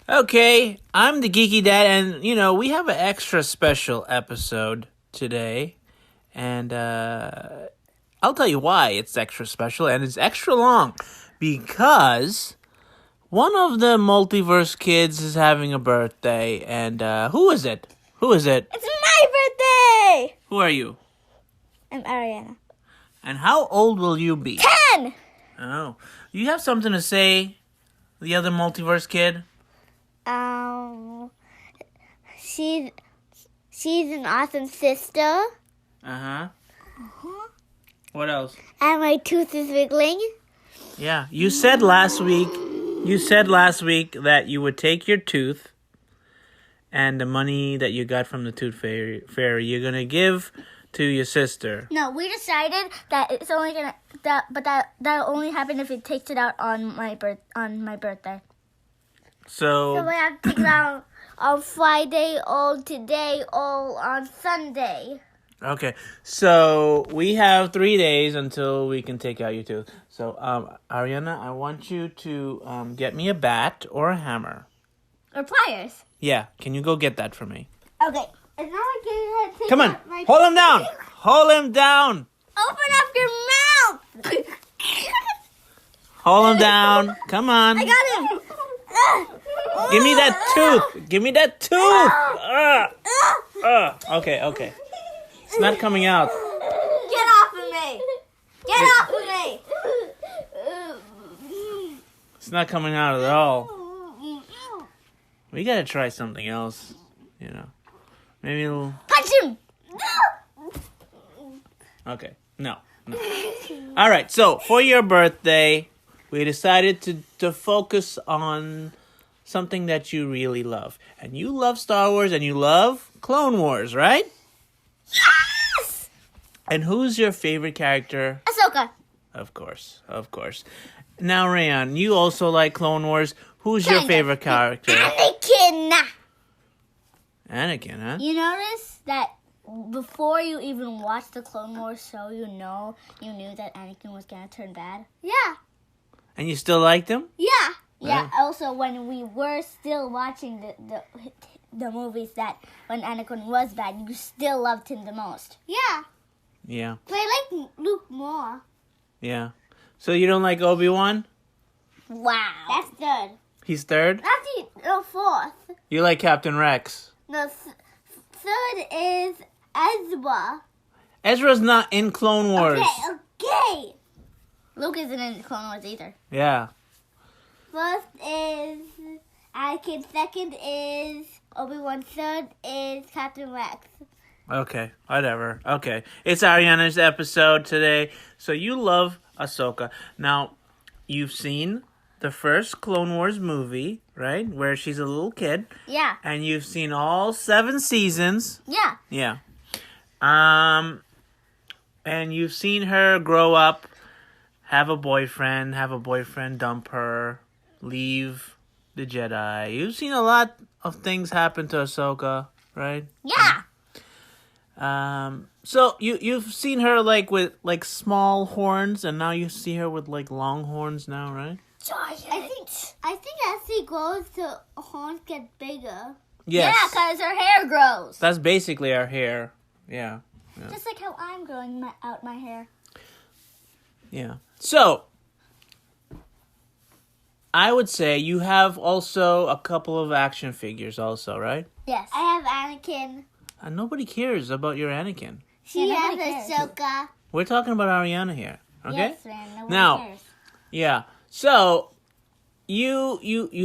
Okay, I'm the Geeky Dad, and we have an extra special episode today, and I'll tell you why it's extra special, and it's extra long, because one of the multiverse kids is having a birthday, and who is it? Who is it? It's my birthday! Who are you? I'm Ariana. And how old will you be? 10! Oh, you have something to say, the other multiverse kid? She's an awesome sister. Uh-huh. What else? And my tooth is wiggling. Yeah, you said last week that you would take your tooth and the money that you got from the tooth fairy you're going to give to your sister. No, we decided that it's only that'll only happen if it takes it out on my birthday. So we have to take it out on Friday or today or on Sunday. Okay, so we have 3 days until we can take out your tooth. So, Ariana, I want you to get me a bat or a hammer. Or pliers. Yeah, can you go get that for me? Okay. It's not like you're going to take Come on, hold him down! Hold him down! Open up your mouth! Hold him down. Come on. I got him! Give me that tooth. Give me that tooth. Okay. It's not coming out. Get off of me! Get off of me! It's not coming out at all. We gotta try something else. Maybe it'll... Punch him! Okay. No. All right. So for your birthday, we decided to focus on something that you really love. And you love Star Wars and you love Clone Wars, right? Yes! And who's your favorite character? Ahsoka. Of course. Now, Rayan, you also like Clone Wars. Who's your favorite character? Anakin, huh? You notice that before you even watched the Clone Wars show, you knew that Anakin was gonna turn bad? Yeah. And you still liked him? Yeah. Yeah, Right. also when we were still watching the movies that when Anakin was bad, you still loved him the most. Yeah. Yeah. But I like Luke more. Yeah. So you don't like Obi-Wan? Wow. That's third. He's third? That's the fourth. You like Captain Rex? The third is Ezra. Ezra's not in Clone Wars. Okay. Luke isn't in Clone Wars either. Yeah. First is Anakin. Second is Obi-Wan. Third is Captain Rex. Okay, whatever. Okay, it's Ariana's episode today. So you love Ahsoka. Now, you've seen the first Clone Wars movie, right? Where she's a little kid. Yeah. And you've seen all 7 seasons. Yeah. Yeah. And you've seen her grow up, have a boyfriend dump her, leave the Jedi. You've seen a lot of things happen to Ahsoka, right? Yeah. So you've seen her with small horns, and now you see her with long horns now, right? I think as she grows, the horns get bigger. Yes. Yeah, because her hair grows. That's basically her hair. Yeah. Just like how I'm growing out my hair. Yeah. So, I would say you have also a couple of action figures also, right? Yes. I have Anakin. And nobody cares about your Anakin. She has Ahsoka. We're talking about Ariana here, okay? Yes, man. Nobody Now, cares. Yeah. So, you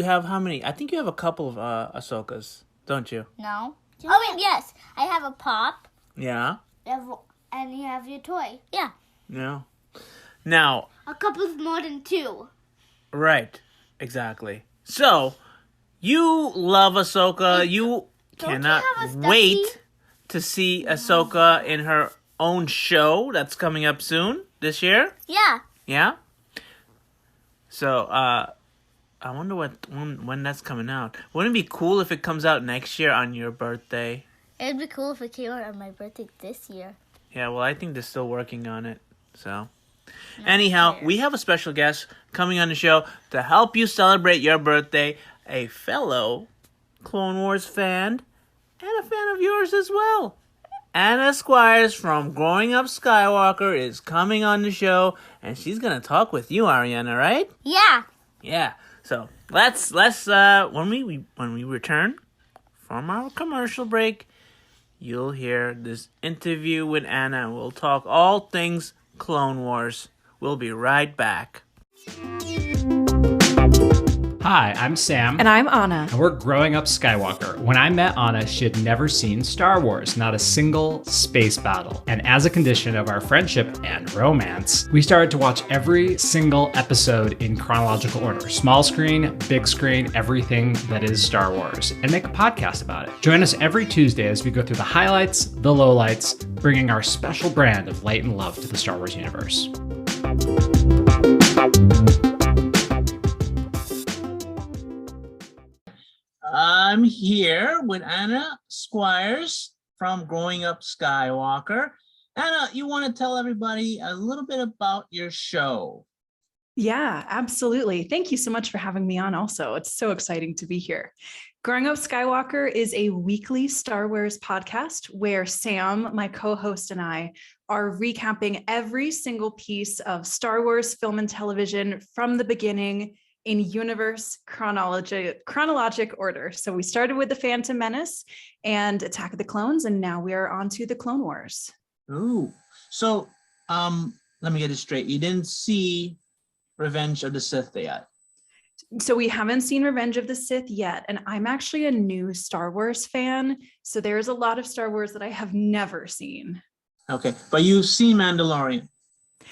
have how many? I think you have a couple of Ahsokas, don't you? No. Oh, yes. I have a pop. Yeah. And you have your toy. Yeah. Yeah. Now. A couple is more than 2. Right. Exactly. So, you love Ahsoka. You cannot wait to see Ahsoka in her own show that's coming up soon this year. Yeah. Yeah? So, I wonder when that's coming out. Wouldn't it be cool if it comes out next year on your birthday? It'd be cool if it came out on my birthday this year. Yeah, well, I think they're still working on it. So, anyhow, we have a special guest coming on the show to help you celebrate your birthday. a fellow Clone Wars fan and a fan of yours as well. Anna Squires from Growing Up Skywalker is coming on the show, and she's gonna talk with you, Ariana, right? Yeah. Yeah. So let's when we return from our commercial break, you'll hear this interview with Anna. We'll talk all things Clone Wars. We'll be right back. Hi, I'm Sam. And I'm Anna. And we're Growing Up Skywalker. When I met Anna, she had never seen Star Wars, not a single space battle. And as a condition of our friendship and romance, we started to watch every single episode in chronological order. Small screen, big screen, everything that is Star Wars, and make a podcast about it. Join us every Tuesday as we go through the highlights, the lowlights, bringing our special brand of light and love to the Star Wars universe. I'm here with Anna Squires from Growing Up Skywalker. Anna, you want to tell everybody a little bit about your show? Yeah, absolutely. Thank you so much for having me on also. It's so exciting to be here. Growing Up Skywalker is a weekly Star Wars podcast where Sam, my co-host, and I are recapping every single piece of Star Wars film and television from the beginning in universe chronologic order. So we started with The Phantom Menace and Attack of the Clones, and now we are on to the Clone Wars. Ooh. So let me get it straight. You didn't see Revenge of the Sith yet? So we haven't seen Revenge of the Sith yet, and I'm actually a new Star Wars fan, so there's a lot of Star Wars that I have never seen. Okay, but you've seen Mandalorian.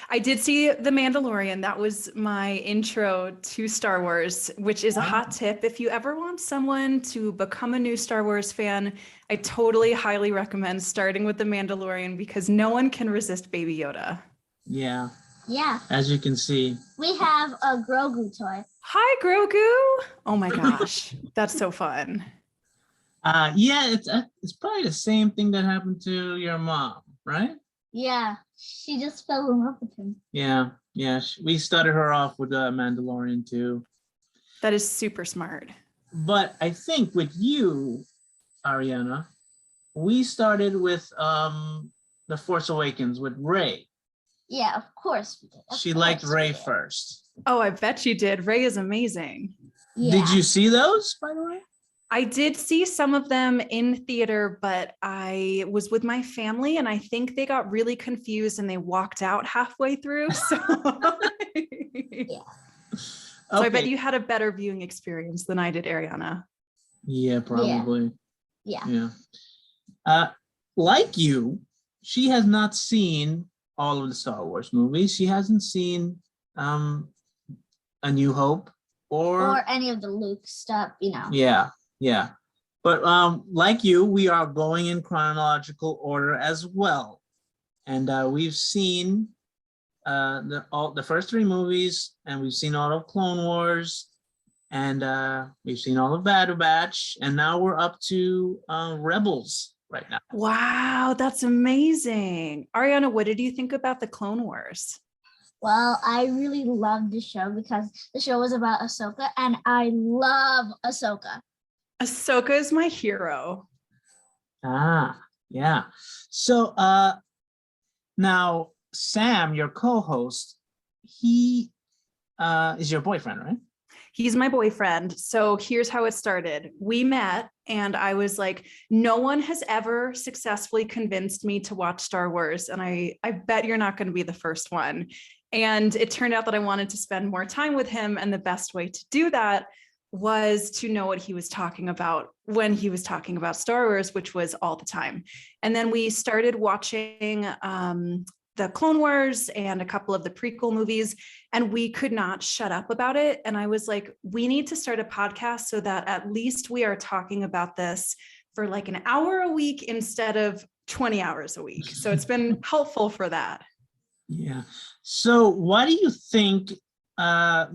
I did see The Mandalorian. That was my intro to Star Wars, which is a hot tip. If you ever want someone to become a new Star Wars fan, I totally highly recommend starting with The Mandalorian because no one can resist Baby Yoda. Yeah. Yeah. As you can see. We have a Grogu toy. Hi, Grogu. Oh my gosh. That's so fun. Yeah, it's probably the same thing that happened to your mom, right? Yeah. She just fell in love with him. Yeah. We started her off with Mandalorian too. That is super smart. But I think with you, Ariana, we started with The Force Awakens with Rey. Yeah, of course we did. She liked Rey first. Oh, I bet you did. Rey is amazing. Yeah. Did you see those, by the way? I did see some of them in theater, but I was with my family and I think they got really confused and they walked out halfway through. So, Yeah. So I bet you had a better viewing experience than I did, Ariana. Yeah, probably. Yeah. Like you, she has not seen all of the Star Wars movies. She hasn't seen A New Hope Or any of the Luke stuff, Yeah. But like you, we are going in chronological order as well. And we've seen the first three movies, and we've seen all of Clone Wars, and we've seen all of Bad Batch, and now we're up to Rebels right now. Wow, that's amazing. Ariana, what did you think about the Clone Wars? Well, I really loved the show because the show was about Ahsoka, and I love Ahsoka. Ahsoka is my hero. Yeah. So now Sam, your co-host, he is your boyfriend, right? He's my boyfriend. So here's how it started. We met and I was like, no one has ever successfully convinced me to watch Star Wars. And I bet you're not going to be the first one. And it turned out that I wanted to spend more time with him. And the best way to do that was to know what he was talking about when he was talking about Star Wars, which was all the time. And then we started watching the Clone Wars and a couple of the prequel movies, and we could not shut up about it. And I was like, we need to start a podcast so that at least we are talking about this for like an hour a week instead of 20 hours a week. So it's been helpful for that. Yeah. So why do you think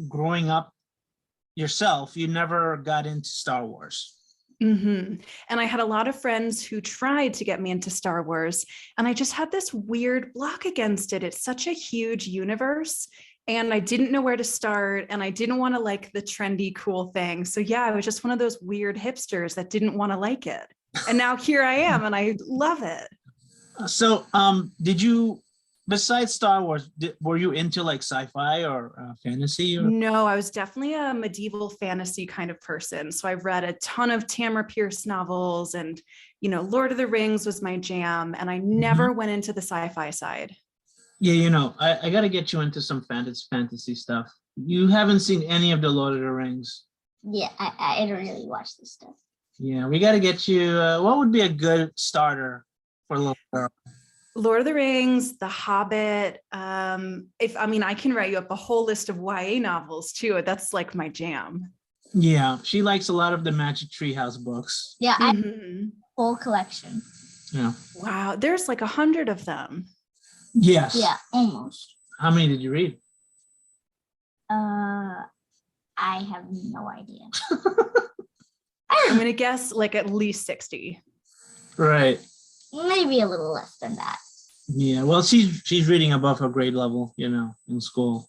growing up yourself, you never got into Star Wars? Mm-hmm. And I had a lot of friends who tried to get me into Star Wars, and I just had this weird block against it. It's such a huge universe. and I didn't know where to start, and I didn't want to like the trendy, cool thing. So yeah, I was just one of those weird hipsters that didn't want to like it. And now here I am, and I love it. So, did you, besides Star Wars, were you into like sci-fi or fantasy? Or? No, I was definitely a medieval fantasy kind of person. So I read a ton of Tamara Pierce novels, and, Lord of the Rings was my jam. And I never went into the sci-fi side. Yeah, I got to get you into some fantasy stuff. You haven't seen any of the Lord of the Rings. Yeah, I don't really watch this stuff. Yeah, we got to get you. What would be a good starter for a little girl? Lord of the Rings, The Hobbit. I can write you up a whole list of YA novels too. That's like my jam. Yeah, she likes a lot of the Magic Treehouse books. Yeah, I have a full collection. Yeah. Wow, there's like 100 of them. Yes. Yeah, almost. How many did you read? I have no idea. I'm gonna guess like at least 60. Right. Maybe a little less than that. Yeah. Well, she's reading above her grade level, in school.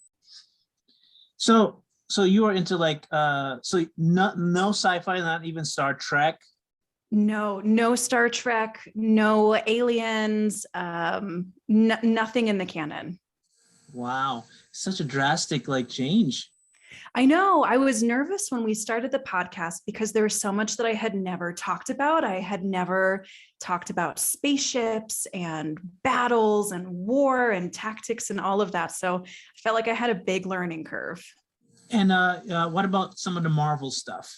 So you are into like so no sci-fi, not even Star Trek. No Star Trek, no aliens, nothing in the canon. Wow, such a drastic like change. I know. I was nervous when we started the podcast because there was so much that I had never talked about. I had never talked about spaceships and battles and war and tactics and all of that. So I felt like I had a big learning curve. And what about some of the Marvel stuff?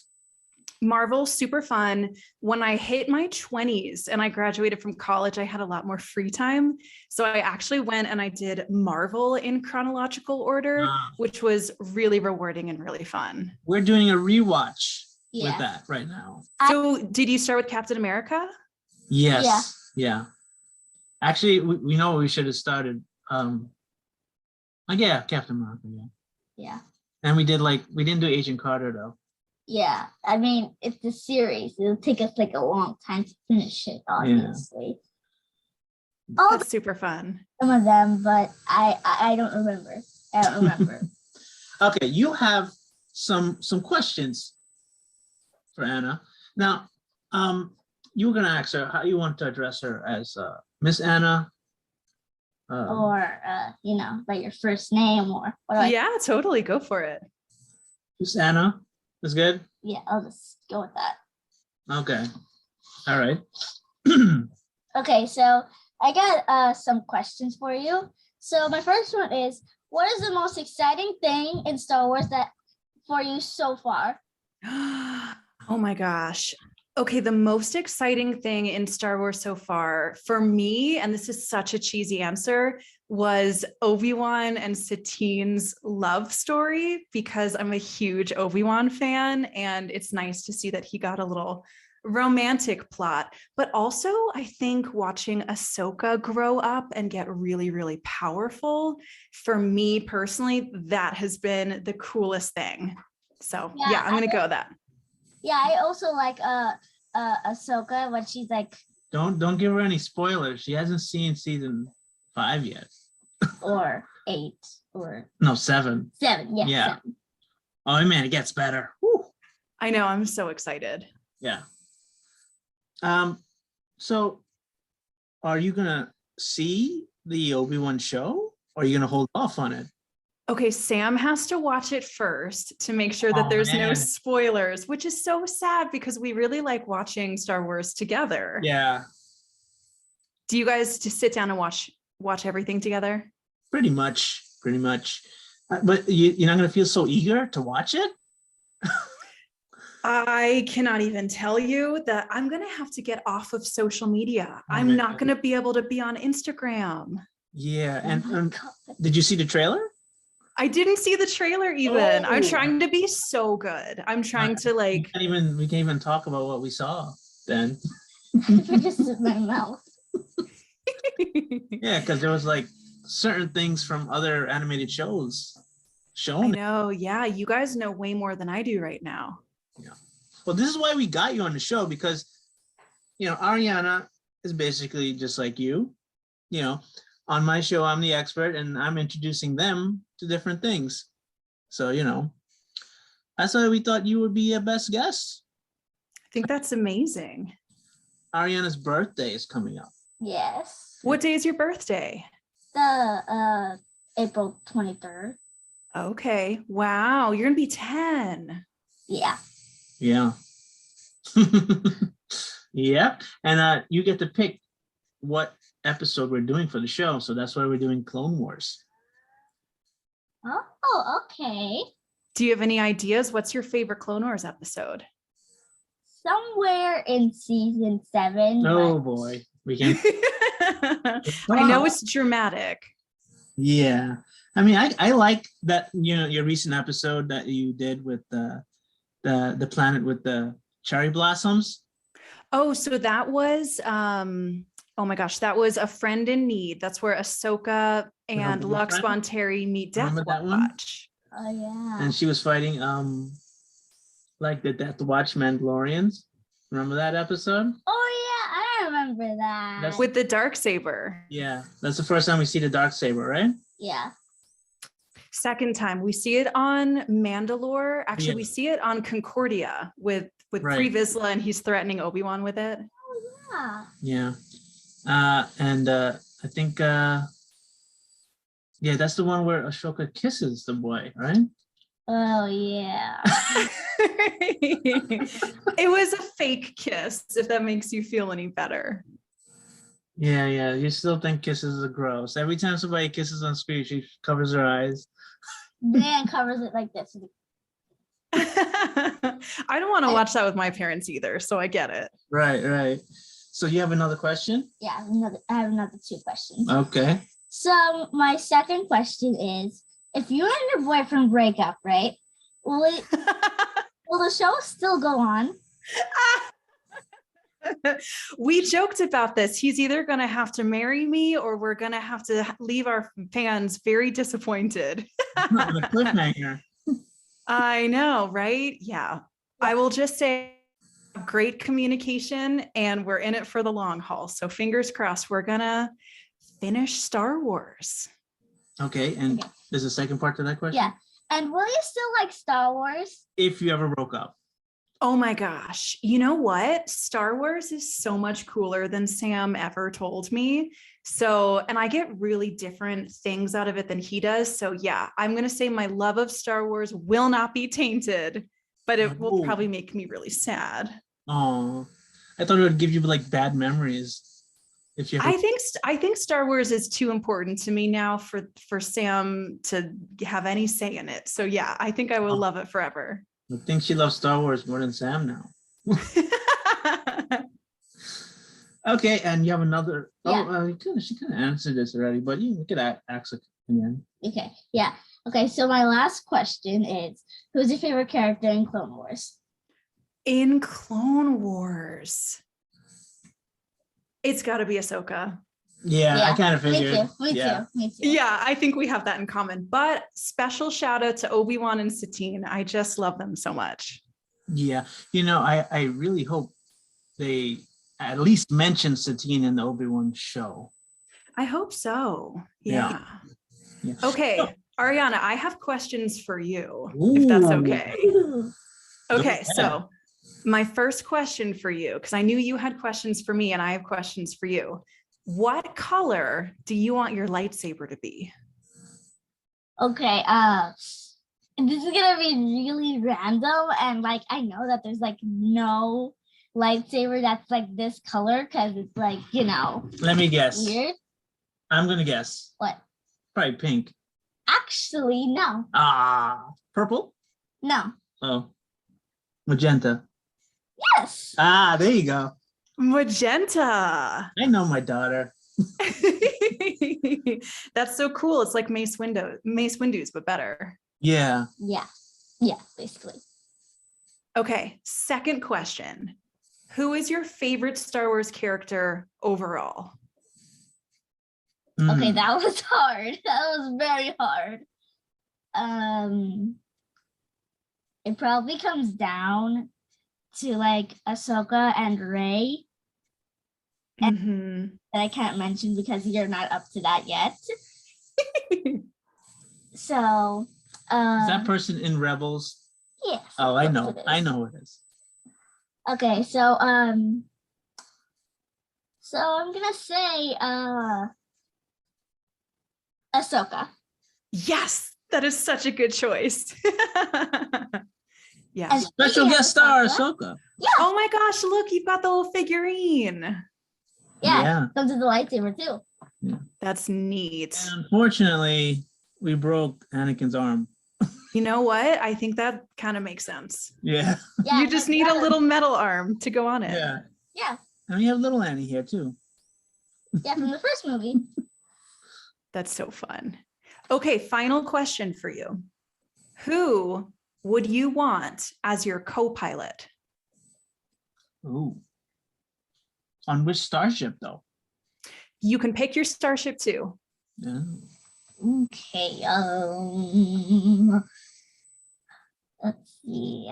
Marvel, super fun. When I hit my 20s and I graduated from college, I had a lot more free time. So I actually went and I did Marvel in chronological order, which was really rewarding and really fun. We're doing a rewatch with that right now. So did you start with Captain America? Yes. Yeah. Actually, we know we should have started. Captain America. Yeah. And we didn't do Agent Carter though. Yeah, I mean, it's a series. It'll take us like a long time to finish it, obviously. That's super fun. Some of them, but I don't remember. I don't remember. Okay, you have some questions for Anna. Now, you were gonna ask her how you want to address her, as Miss Anna. Or like your first name or what? Yeah, totally. Go for it. Miss Anna. That's good? Yeah, I'll just go with that. Okay. All right. Okay, so I got some questions for you. So my first one is, what is the most exciting thing in Star Wars that for you so far? Oh my gosh. Okay, the most exciting thing in Star Wars so far for me, and this is such a cheesy answer, was Obi-Wan and Satine's love story, because I'm a huge Obi-Wan fan, and it's nice to see that he got a little romantic plot. But also, I think watching Ahsoka grow up and get really, really powerful, for me personally, that has been the coolest thing. So yeah, I'm gonna go with that. Yeah, I also like Ahsoka when she's like. Don't give her any spoilers. She hasn't seen season 5 yet. Or 8 or. No, 7. 7, yeah. 7. Oh man, it gets better. Woo. I know. I'm so excited. Yeah. So, are you gonna see the Obi-Wan show, or are you gonna hold off on it? Okay, Sam has to watch it first to make sure that there's no spoilers, which is so sad because we really like watching Star Wars together. Yeah. Do you guys just sit down and watch everything together? Pretty much. But you're not going to feel so eager to watch it? I cannot even tell you that I'm going to have to get off of social media. I'm not going to be able to be on Instagram. Yeah. And did you see the trailer? I didn't see the trailer even. I'm trying to be so good. I'm trying to like. We can't even talk about what we saw then. Just in my mouth. Yeah, because there was like certain things from other animated shows shown. I know. Yeah, you guys know way more than I do right now. Yeah. Well, this is why we got you on the show, because Ariana is basically just like you. on my show, I'm the expert, and I'm introducing them to different things. So, that's why we thought you would be a best guest. I think that's amazing. Ariana's birthday is coming up. Yes. What day is your birthday? The April 23rd. Okay. Wow. You're going to be 10. Yeah. Yeah. Yep. And you get to pick what episode we're doing for the show. So that's why we're doing Clone Wars. Oh, okay. Do you have any ideas? What's your favorite Clone Wars episode? Somewhere in season 7. Oh boy. We can. I know it's dramatic. Yeah. I mean, I like that, your recent episode that you did with the planet with the cherry blossoms. Oh, so that was oh my gosh, that was A Friend in Need. That's where Ahsoka and Lux Bonteri meet Death Watch. Oh yeah. And she was fighting like the Death Watch Mandalorians. Remember that episode? Oh yeah, I remember that. With the Darksaber. Yeah, that's the first time we see the Darksaber, right? Yeah. Second time we see it on Mandalore. Actually, we see it on Concordia with Pre Vizsla, and he's threatening Obi-Wan with it. Oh yeah. And I think that's the one where Ashoka kisses the boy, right? Oh yeah. It was a fake kiss, if that makes you feel any better. Yeah. You still think kisses are gross. Every time somebody kisses on screen, she covers her eyes. Dan covers it like this. I don't want to watch that with my parents either, so I get it. Right. So you have another question? Yeah, I have another 2 questions. Okay. So my second question is, if you and your boyfriend break up, right? Will the show still go on? We joked about this. He's either going to have to marry me or we're going to have to leave our fans very disappointed. The cliffhanger. I know, right? Yeah. I will just say great communication and we're in it for the long haul. So fingers crossed, we're going to finish Star Wars. Okay. And there's a second part to that question? Yeah. And will you still like Star Wars? If you ever broke up. Oh my gosh. You know what? Star Wars is so much cooler than Sam ever told me. So, and I get really different things out of it than he does. So yeah, I'm going to say my love of Star Wars will not be tainted, but it will probably make me really sad. Oh, I thought it would give you like bad memories. If you ever... I think Star Wars is too important to me now for Sam to have any say in it. So yeah, I think I will love it forever. I think she loves Star Wars more than Sam now. Okay, and you have another. Yeah. She kind of answered this already, but you could ask it again. Okay, yeah. Okay, so my last question is, who's your favorite character in Clone Wars? In Clone Wars, it's got to be Ahsoka. Yeah, I kind of figured. Me too. Yeah, I think we have that in common. But special shout out to Obi-Wan and Satine. I just love them so much. Yeah, I really hope they at least mention Satine in the Obi-Wan show. I hope so. Yeah. Yeah. Okay, Ariana, I have questions for you, if that's okay. Okay, so my first question for you, because I knew you had questions for me and I have questions for you. What color do you want your lightsaber to be? Okay, this is gonna be really random, and like I know that there's like no lightsaber that's like this color because it's like, Let me guess. Weird. I'm gonna guess. What? Probably pink. Actually, no. Purple? No. Oh. Magenta. Yes. There you go. Magenta. I know my daughter. That's so cool. It's like Mace Windu's, but better. Yeah. Yeah, basically. Okay, second question. Who is your favorite Star Wars character overall? Okay, that was hard. That was very hard. It probably comes down to like Ahsoka and Rey. Mhm. that I can't mention because you're not up to that yet. So, Is that person in Rebels? yes. Oh, I of know. course it I is. know who it is. Okay, so I'm gonna say Ahsoka. Yes, that is such a good choice. Yeah. And Special speaking of guest star Ahsoka, Ahsoka. Oh my gosh, look, you've got the little figurine. yeah, comes with the lightsaber too. That's neat. And unfortunately, we broke Anakin's arm. You know what? I think that kind of makes sense. Yeah. Yeah, You just his need a brother- little metal arm to go on it. Yeah. Yeah, And we have little Annie here too. yeah, from the first movie. That's so fun. Okay, final question for you. Who would you want as your co-pilot? Ooh. On which starship though? You can pick your starship too. Yeah. Okay, let's see.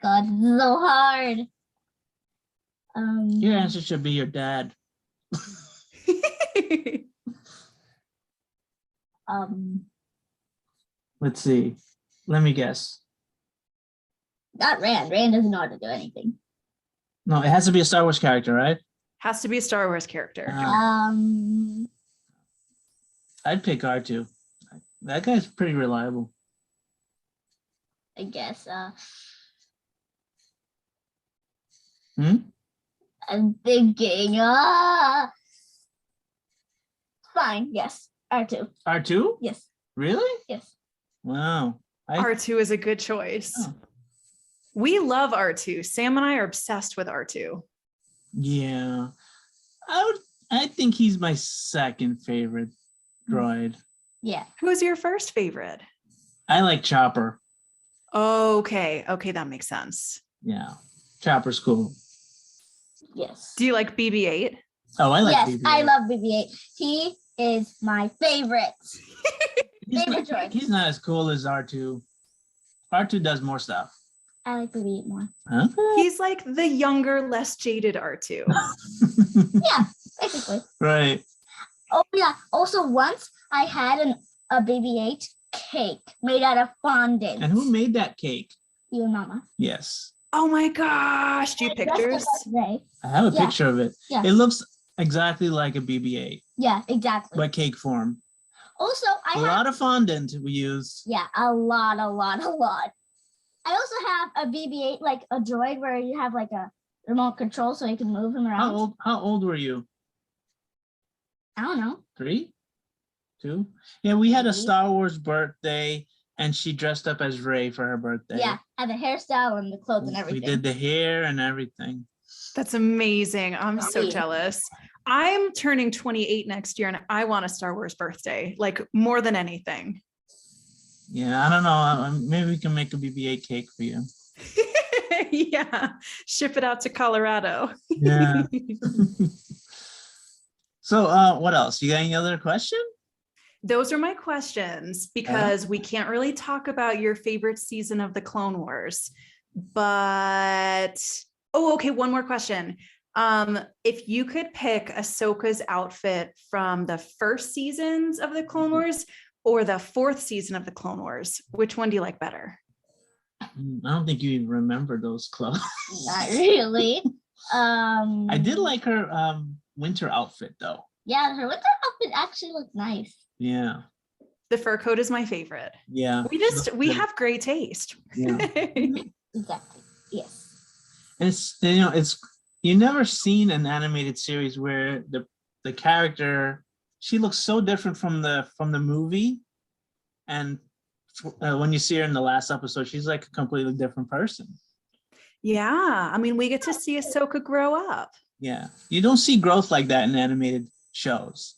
God, this is so hard. Your answer should be your dad. Let's see. Let me guess. Not Rand. Rand doesn't know how to do anything. No, it has to be a Star Wars character, right? Has to be a Star Wars character. I'd pick R2. That guy's pretty reliable. I guess. Hmm? I'm thinking. Fine. Yes. R2. R2? Yes. Really? Yes. Wow. R2 is a good choice. Oh. We love R2. Sam and I are obsessed with R2. Yeah. I think he's my second favorite droid. Yeah. Who's your first favorite? I like Chopper. Okay. Okay, that makes sense. Yeah. Chopper's cool. Yes. Do you like BB-8? Oh, I like yes, BB-8. I love BB-8. He is my favorite. He's favorite not, droid. he's not as cool as R2. R2 does more stuff. I like BB-8 more. Huh? He's like the younger, less jaded R2. Yeah, basically. Right. Oh yeah. Also, once I had a BB-8 cake made out of fondant. And who made that cake? You and Mama. Yes. Oh my gosh. Do you have pictures? Today. I have a Yeah. picture of it. Yeah. It looks exactly like a BB-8, Yeah, exactly. but cake form. Also, A lot of fondant we used. yeah, a lot. I also have a BB-8, like a droid where you have like a remote control so you can move him around. How old were you? I don't know. 3? 2? Yeah, we had a Maybe. Star Wars birthday and she dressed up as Rey for her birthday. Yeah, had the hairstyle and the clothes and everything. We did the hair and everything. That's amazing. I'm so Right. jealous. I'm turning 28 next year and I want a Star Wars birthday, like more than anything. Yeah, I don't know. Maybe we can make a BB-8 cake for you. Yeah. Ship it out to Colorado. Yeah. So what else? You got any other question? Those are my questions because we can't really talk about your favorite season of the Clone Wars. But okay, one more question. If you could pick Ahsoka's outfit from the first seasons of the Clone Wars or the fourth season of the Clone Wars, which one do you like better? I don't think you even remember those clothes. Not really. I did like her winter outfit though. Yeah, her winter outfit actually looked nice. Yeah. The fur coat is my favorite. Yeah. We have great taste. Yeah. Exactly. Yes. And it's you never seen an animated series where the character, she looks so different from the movie, and when you see her in the last episode, she's like a completely different person. Yeah, I mean, we get to see Ahsoka grow up. Yeah, you don't see growth like that in animated shows.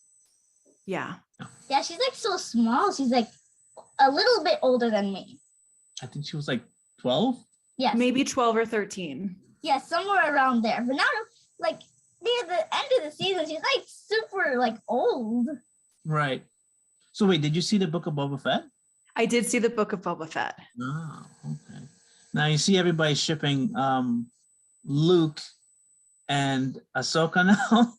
Yeah. Yeah, she's like so small. She's like a little bit older than me. I think she was like 12. Yes. Maybe 12 or 13. Yeah, somewhere around there. But now, like near the end of the season, she's like super like old. Right. So wait, did you see the Book of Boba Fett? I did see the Book of Boba Fett. Oh, okay. Now you see everybody shipping Luke and Ahsoka now.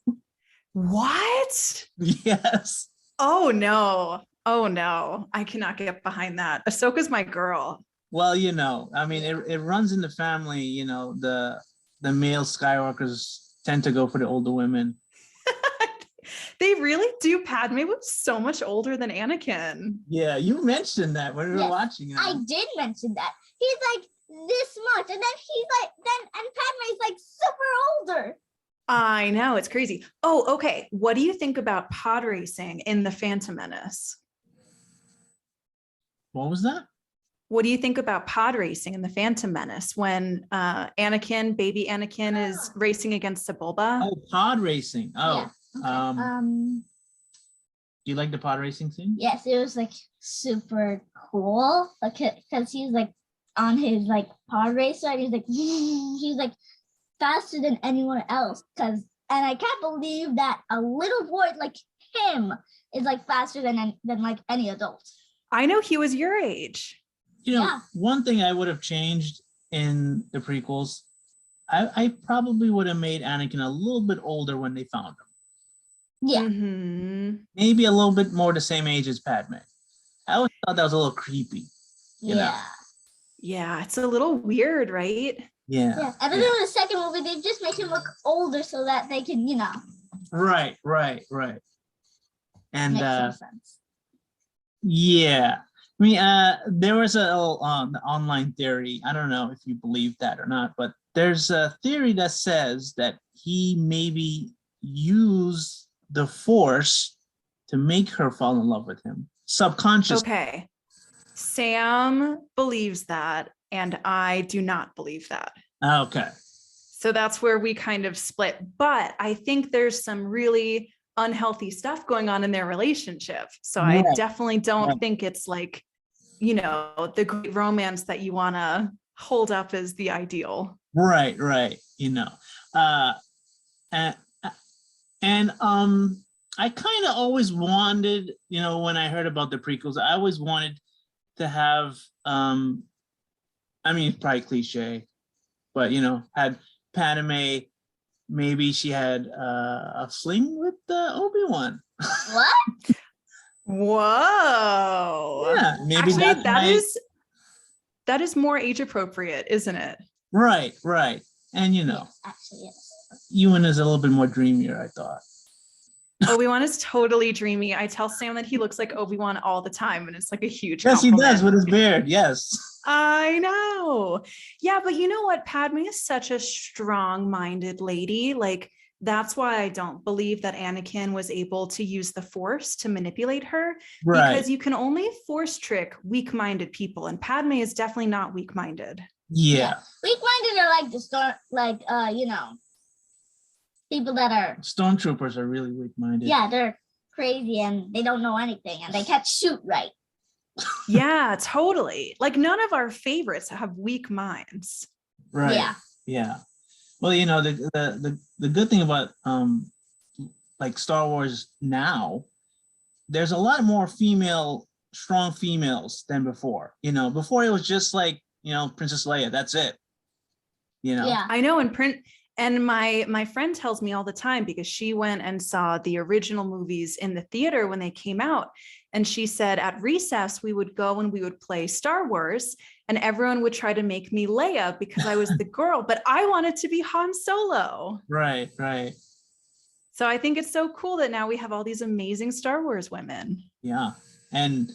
What? Yes. Oh no. Oh no. I cannot get behind that. Ahsoka's my girl. Well, I mean, it runs in the family. The male Skywalkers tend to go for the older women. They really do. Padme was so much older than Anakin. Yeah, you mentioned that when we were Yes, watching it. I did mention that. He's like this much, and then he's like, and Padme's like super older. I know, it's crazy. Oh, okay. What do you think about pod racing in The Phantom Menace? What was that? What do you think about pod racing in The Phantom Menace when baby Anakin is racing against Sebulba? Oh, pod racing. Oh, Yeah. Okay. Do you like the pod racing scene? Yes, it was like super cool, like because he's like on his like pod racer, and he's like faster than anyone else. And I can't believe that a little boy like him is like faster than like any adult. I know, he was your age. Yeah. One thing I would have changed in the prequels, I probably would have made Anakin a little bit older when they found him. Yeah. Mm-hmm. Maybe a little bit more the same age as Padme. I always thought that was a little creepy. you know? Yeah, it's a little weird, right? Yeah. And then in the second movie, they just make him look older so that they can, Right. And make some sense. yeah. I mean, there was a online theory. I don't know if you believe that or not, but there's a theory that says that he maybe used the Force to make her fall in love with him subconsciously. Okay. Sam believes that, and I do not believe that. Okay. So that's where we kind of split. But I think there's some really unhealthy stuff going on in their relationship. So I definitely don't think it's like, the great romance that you want to hold up as the ideal. Right. And I kind of always wanted, when I heard about the prequels, I always wanted to have, I mean, probably cliche, but, had Padme, maybe she had a fling with Obi-Wan. What? Whoa. Yeah, maybe actually, that is more age appropriate, isn't it? Right. And, Yes, actually, yes. Ewan is a little bit more dreamier, I thought. Obi-Wan is totally dreamy. I tell Sam that he looks like Obi-Wan all the time, and it's like a huge Yes, compliment. he does with his beard. Yes. I know. Yeah, but you know what? Padme is such a strong-minded lady. Like, that's why I don't believe that Anakin was able to use the Force to manipulate her. Right. Because you can only Force trick weak-minded people, and Padme is definitely not weak-minded. Yeah. Weak-minded are like the start, like people that are Stormtroopers are really weak-minded. Yeah, they're crazy and they don't know anything and they can't shoot right. Yeah, totally. Like, none of our favorites have weak minds. Right. Yeah. Well, the good thing about like Star Wars now, there's a lot more strong females than before. Before it was just like, Princess Leia, that's it. Yeah. I know, and my friend tells me all the time, because she went and saw the original movies in the theater when they came out. And she said at recess, we would go and we would play Star Wars, and everyone would try to make me Leia because I was the girl, but I wanted to be Han Solo. Right. So I think it's so cool that now we have all these amazing Star Wars women. Yeah. And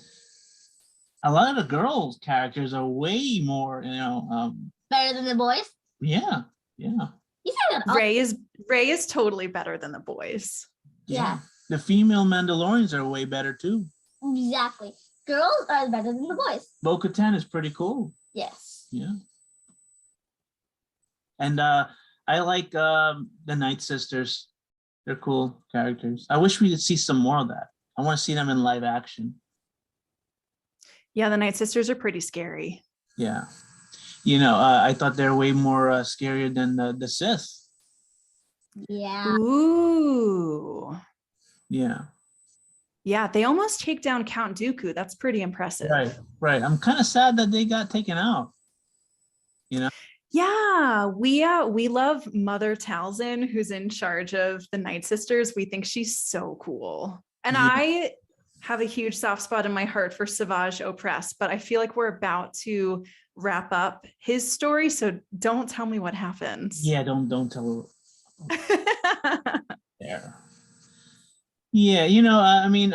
a lot of the girls' characters are way more, Better than the boys? Yeah. You said that. Rey is totally better than the boys. Yeah. The female Mandalorians are way better too. Exactly. Girls are better than the boys. Bo-Katan is pretty cool. Yes. Yeah. And I like the Night Sisters. They're cool characters. I wish we could see some more of that. I want to see them in live action. Yeah, the Night Sisters are pretty scary. Yeah. I thought they're way more scarier than the Sith. Yeah. Ooh. Yeah. Yeah, they almost take down Count Dooku. That's pretty impressive. Right. I'm kind of sad that they got taken out. Yeah, we love Mother Talzin, who's in charge of the Night Sisters. We think she's so cool. And Yeah. I have a huge soft spot in my heart for Savage Opress, but I feel like we're about to wrap up his story, so don't tell me what happens. Yeah, don't tell there. Yeah, I mean,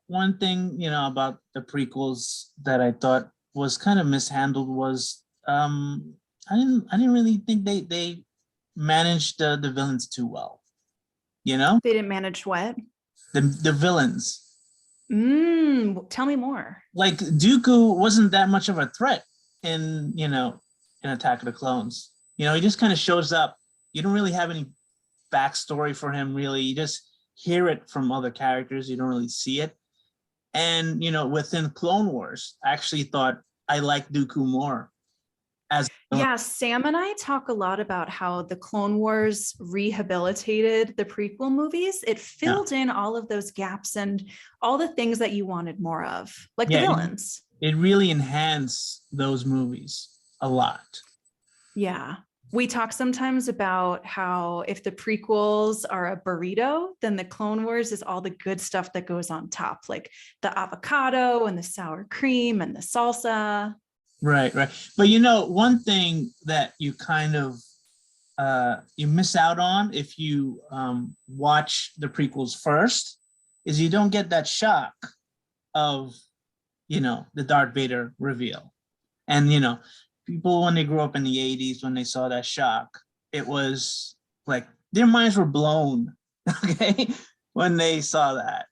one thing, about the prequels that I thought was kind of mishandled was I didn't really think they managed the villains too well. They didn't manage what? The villains. Tell me more. Like Dooku wasn't that much of a threat in Attack of the Clones. He just kind of shows up. You don't really have any backstory for him, really. You just hear it from other characters. You don't really see it. And within Clone Wars, I actually thought I liked Dooku more. Yeah, Sam and I talk a lot about how the Clone Wars rehabilitated the prequel movies. It filled in all of those gaps and all the things that you wanted more of, like the villains. It really enhanced those movies a lot. Yeah. We talk sometimes about how if the prequels are a burrito, then the Clone Wars is all the good stuff that goes on top, like the avocado and the sour cream and the salsa. Right. But one thing that you kind of you miss out on if you watch the prequels first is you don't get that shock of the Darth Vader reveal. And people, when they grew up in the 80s, when they saw that shock, it was like their minds were blown, okay, when they saw that.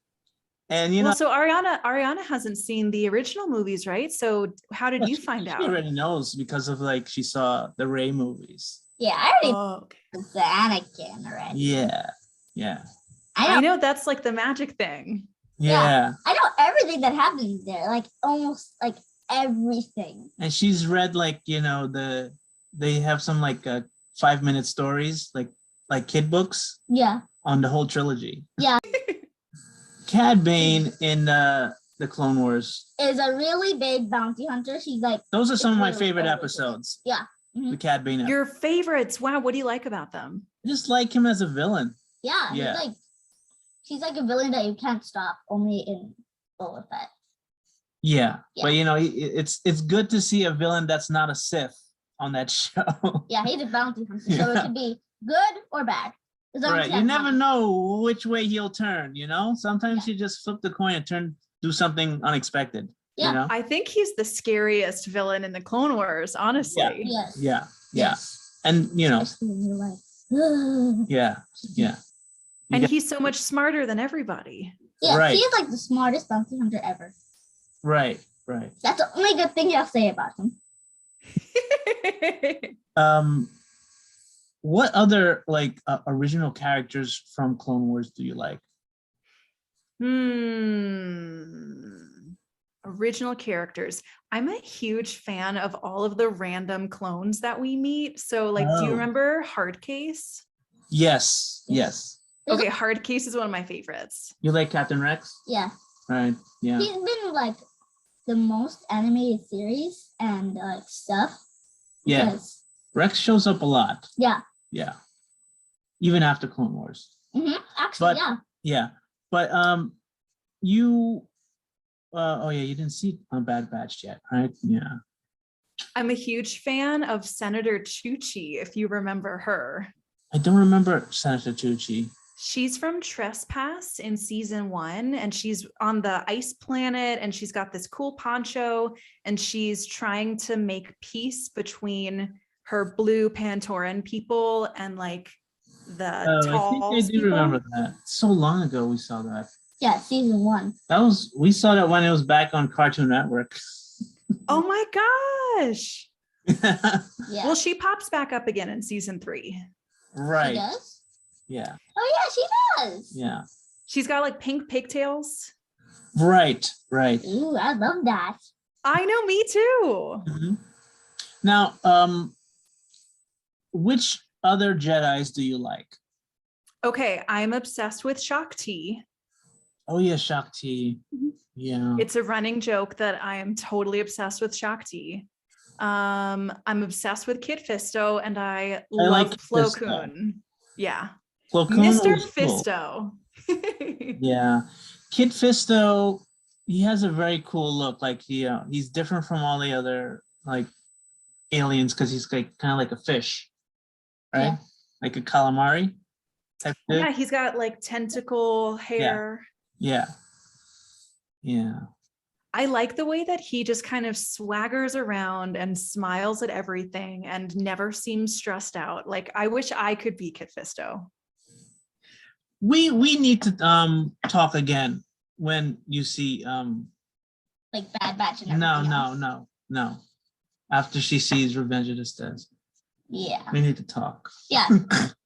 And so Ariana hasn't seen the original movies, right? So how did you find out? She already knows because of she saw the Rey movies. Yeah, I already know the Anakin already. Yeah. I know that's like the magic thing. Yeah. I know everything that happens there, like almost like everything. And she's read they have some 5-minute stories, like kid books. Yeah. On the whole trilogy. Yeah. Cad Bane in the Clone Wars is a really big bounty hunter. She's those are some of my favorite episodes. Yeah. The Cad Bane. Your favorites. Wow, what do you like about them? I just like him as a villain. Yeah. She's like a villain that you can't stop, only in Boba Fett. Yeah. But it's good to see a villain that's not a Sith on that show. Yeah, he's a bounty hunter, so it could be good or bad. Right. You never know which way he'll turn, Sometimes you just flip the coin and do something unexpected. Yeah. I think he's the scariest villain in the Clone Wars, honestly. Yeah. And yeah. And he's so much smarter than everybody. Yeah, right. He's like the smartest bounty hunter ever. Right. That's the only good thing I'll say about him. What other original characters from Clone Wars do you like? Original characters. I'm a huge fan of all of the random clones that we meet. So do you remember Hardcase? Yes. Okay, Hardcase is one of my favorites. You like Captain Rex? Yeah. Right. Yeah. He's been the most animated series and stuff. Yeah. Rex shows up a lot. Yeah. Yeah. Even after Clone Wars. Actually, Yeah. But you you didn't see Bad Batch yet, right? Yeah. I'm a huge fan of Senator Chuchi, if you remember her. I don't remember Senator Chuchi. She's from Trespass in season 1, and she's on the ice planet, and she's got this cool poncho, and she's trying to make peace between her blue Pantoran people and the tall. I think I do remember that. So long ago we saw that. Yeah, season 1. We saw that when it was back on Cartoon Network. Oh my gosh. Yeah. Well, she pops back up again in season 3. Right. She does? Yeah. Oh yeah, she does. Yeah. She's got pink pigtails. Right. Ooh, I love that. I know, me too. Mm-hmm. Now, which other Jedis do you like? Okay, I'm obsessed with Shakti. Oh yeah, Shakti. Yeah. It's a running joke that I am totally obsessed with Shakti. I'm obsessed with Kid Fisto, and I I like love Plo Fisto. Koon. Yeah, Plo Koon Mr. was cool. Fisto. Yeah, Kid Fisto, he has a very cool look. Like he's different from all the other like aliens because he's like kind of like a fish, right? Yeah. Like a calamari type dude. Yeah, he's got like tentacle Yeah. hair. Yeah. Yeah. I like the way that he just kind of swaggers around and smiles at everything and never seems stressed out. Like, I wish I could be Kit Fisto. We need to talk again when you see Like Bad Batch and no everything no else. no after she sees Revenge of the Sith. Yeah. We need to talk. Yeah.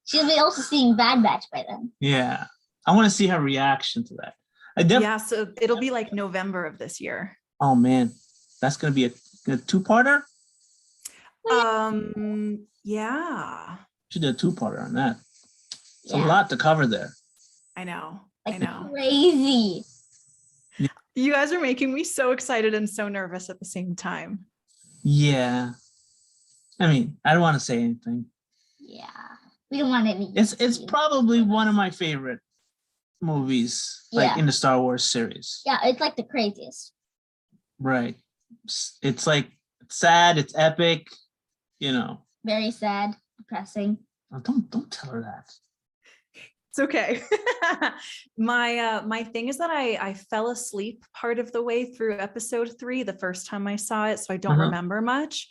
She'll be also seeing Bad Batch by then. Yeah. I want to see her reaction to that. Yeah, so it'll be like November of this year. Oh man, that's gonna be a two-parter. Yeah. Should do a two-parter on that. It's a Yeah. lot to cover there. I know. Like I know. crazy. You guys are making me so excited and so nervous at the same time. Yeah. I mean, I don't want to say anything. Yeah. We don't want any. It's probably one of my favorite movies, like Yeah. in the Star Wars series. Yeah, it's like the craziest. Right. It's like sad, it's epic, you know. Very sad, depressing. Oh, don't tell her that. It's okay. My thing is that I fell asleep part of the way through episode 3 the first time I saw it, so I don't remember much.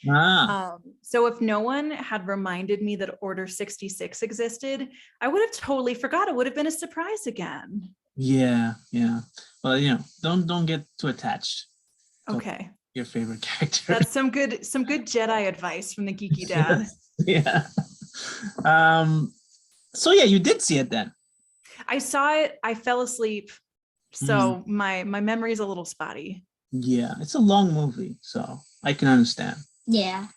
So if no one had reminded me that Order 66 existed, I would have totally forgot. It would have been a surprise again. Yeah. Well, you know, don't get too attached. Okay. Your favorite character. That's some good Jedi advice from the geeky dad. Yeah. So yeah, you did see it then. I saw it. I fell asleep. So my memory is a little spotty. Yeah, it's a long movie, so I can understand. Yeah.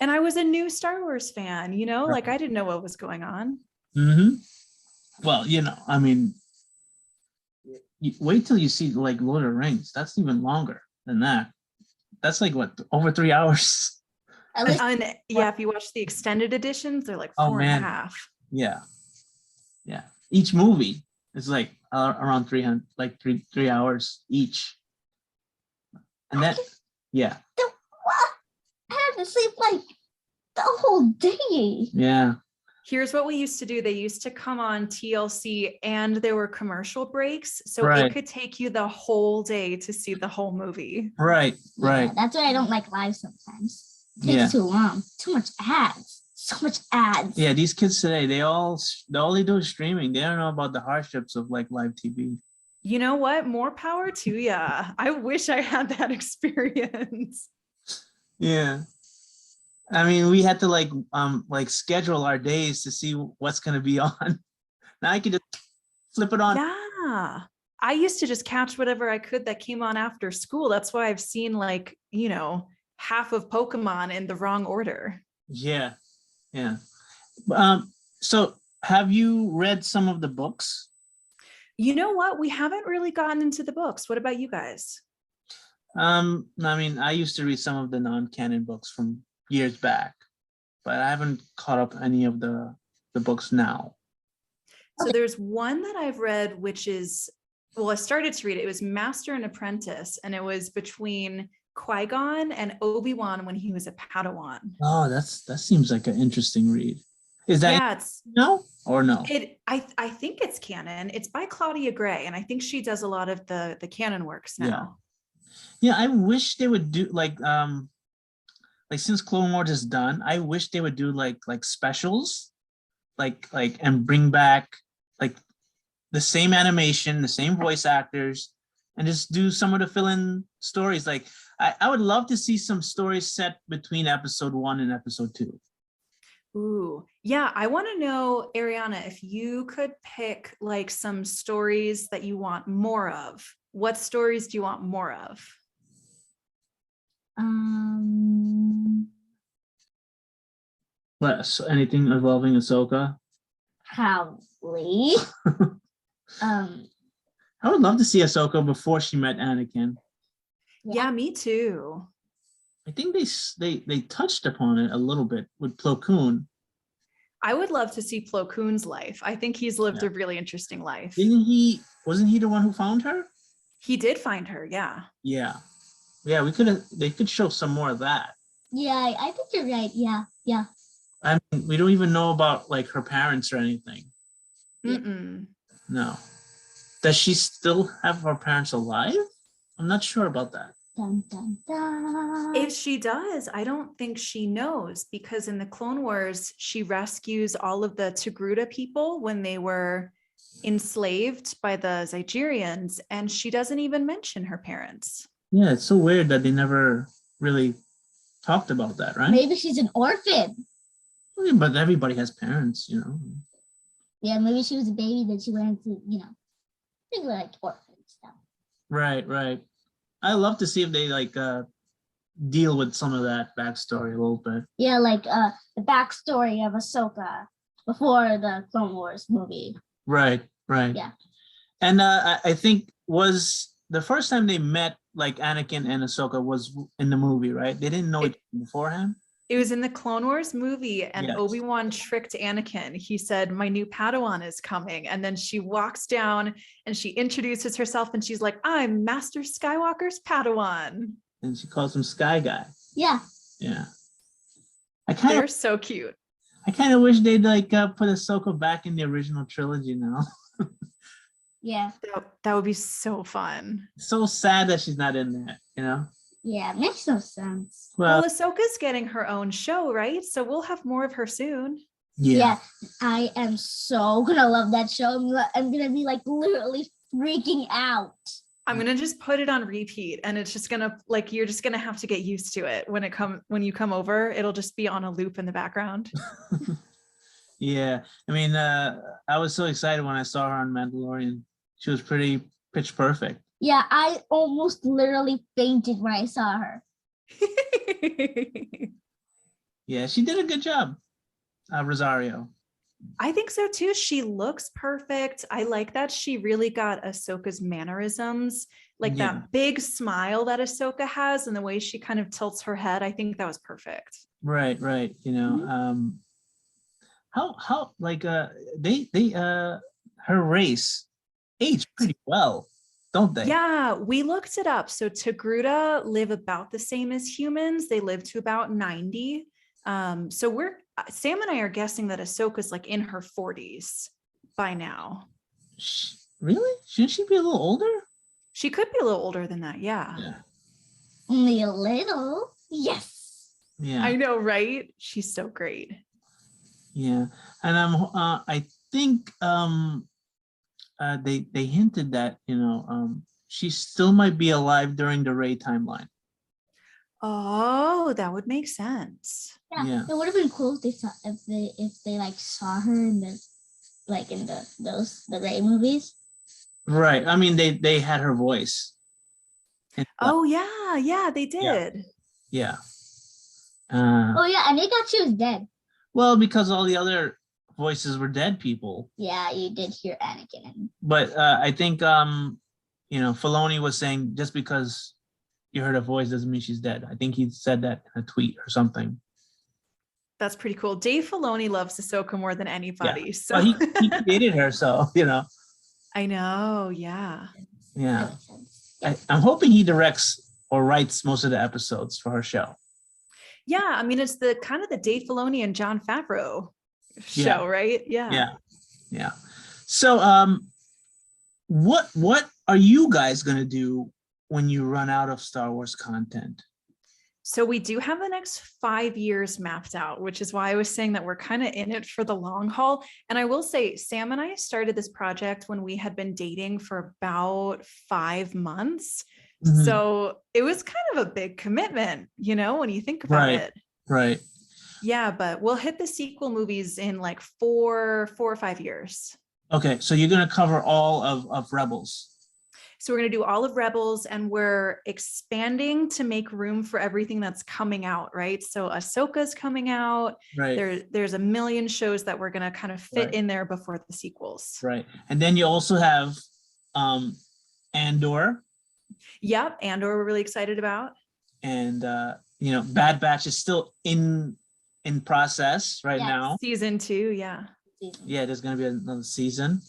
And I was a new Star Wars fan, you know, like I didn't know what was going on. Well, you know, I mean, wait till you see like Lord of the Rings. That's even longer than that. That's like what, over 3 hours? And yeah, if you watch the extended editions, they're like 4.5. Yeah. Each movie is like around 300, like three hours each. And that, yeah. I had to sleep like the whole day. Yeah. Here's what we used to do. They used to come on TLC and there were commercial breaks. So Right. it could take you the whole day to see the whole movie. Right. Yeah, that's why I don't like live sometimes. It takes too long. Too much ads. So much ads. Yeah, these kids today, all they do is streaming. They don't know about the hardships of like live TV. You know what? More power to ya. I wish I had that experience. Yeah. I mean, we had to like schedule our days to see what's gonna be on. Now I can just flip it on. Yeah. I used to just catch whatever I could that came on after school. That's why I've seen like, you know, half of Pokemon in the wrong order. Yeah. So have you read some of the books? You know what? We haven't really gotten into the books. What about you guys? I mean, I used to read some of the non-canon books from years back, but I haven't caught up any of the books now. So there's one that I've read, which is, well, I started to read it. It was Master and Apprentice, and it was between Qui-Gon and Obi-Wan when he was a Padawan. Oh, that seems like an interesting read. Is that no or no? I think it's canon. It's by Claudia Gray, and I think she does a lot of the canon works now. Yeah, I wish they would do like since Clone Wars is done, I wish they would do like specials, like and bring back like the same animation, the same voice actors, and just do some of the fill-in stories. Like I would love to see some stories set between episode 1 and episode 2. Ooh, yeah. I want to know, Ariana, if you could pick like some stories that you want more of, what stories do you want more of? What, so anything involving Ahsoka? Probably. I would love to see Ahsoka before she met Anakin. Yeah, me too. I think they touched upon it a little bit with Plo Koon. I would love to see Plo Koon's life. I think he's lived Yeah. a really interesting life. Wasn't he the one who found her? He did find her, yeah. Yeah. Yeah, they could show some more of that. Yeah, I think you're right. Yeah, yeah. I mean, we don't even know about like her parents or anything. Mm-mm. No. Does she still have her parents alive? I'm not sure about that. Dun, dun, dun. If she does, I don't think she knows, because in the Clone Wars, she rescues all of the Togruta people when they were enslaved by the Zygerians, and she doesn't even mention her parents. Yeah, it's so weird that they never really talked about that, right? Maybe she's an orphan. I mean, but everybody has parents, you know. Yeah, maybe she was a baby that she went to, think like orphan stuff. Right, right. I love to see if they like deal with some of that backstory a little bit. Yeah, like the backstory of Ahsoka before the Clone Wars movie. Right, right. Yeah. And I think was the first time they met, like Anakin and Ahsoka, was in the movie, right? They didn't know each other beforehand. It was in the Clone Wars movie, and Yes. Obi-Wan tricked Anakin. He said, "My new Padawan is coming." And then she walks down and she introduces herself and she's like, "I'm Master Skywalker's Padawan." And she calls him Sky Guy. Yeah. Yeah. They're so cute. I kind of wish they'd like put Ahsoka back in the original trilogy now. Yeah. That would be so fun. So sad that she's not in that, you know? Yeah, it makes no sense. Well, Ahsoka's getting her own show, right? So we'll have more of her soon. Yeah. I am so gonna love that show. I'm gonna be like literally freaking out. I'm gonna just put it on repeat, and it's just gonna like you're just gonna have to get used to it when you come over. It'll just be on a loop in the background. Yeah, I mean, I was so excited when I saw her on Mandalorian. She was pretty pitch perfect. Yeah, I almost literally fainted when I saw her. Yeah, she did a good job, Rosario. I think so too. She looks perfect. I like that she really got Ahsoka's mannerisms, like that big smile that Ahsoka has and the way she kind of tilts her head. I think that was perfect. Right, right. You know, how like they her race aged pretty well, don't they? Yeah, we looked it up. So Togruta live about the same as humans. They live to about 90. So Sam and I are guessing that Ahsoka's like in her 40s by now. Really? Shouldn't she be a little older? She could be a little older than that. Yeah. Only a little. Yes. Yeah. I know, right? She's so great. Yeah. And I think they hinted that, she still might be alive during the Rey timeline. Oh, that would make sense. Yeah. It would have been cool if they like saw her in the Rey movies. Right. I mean, they had her voice. Oh yeah, they did. Yeah. Oh yeah, and they thought she was dead. Well, because all the other voices were dead people. Yeah, you did hear Anakin. But I think Filoni was saying just because you heard a voice doesn't mean she's dead. I think he said that in a tweet or something. That's pretty cool. Dave Filoni loves Ahsoka more than anybody. Yeah. So well, he created her, so I know, yeah. Yeah. I'm hoping he directs or writes most of the episodes for her show. Yeah, I mean it's the kind of the Dave Filoni and Jon Favreau show, right? Yeah. So what are you guys gonna do when you run out of Star Wars content? So we do have the next 5 years mapped out, which is why I was saying that we're kind of in it for the long haul. And I will say, Sam and I started this project when we had been dating for about 5 months. Mm-hmm. So it was kind of a big commitment, when you think about it. Right. Yeah, but we'll hit the sequel movies in like 4 or 5 years. Okay, so you're going to cover all of Rebels. So we're going to do all of Rebels, and we're expanding to make room for everything that's coming out, right? So Ahsoka's coming out. Right. There's a million shows that we're going to kind of fit in there before the sequels. Right. And then you also have Andor. Yep, Andor we're really excited about. And Bad Batch is still in process right Yes. now. Season 2, yeah. Yeah, there's gonna be another season.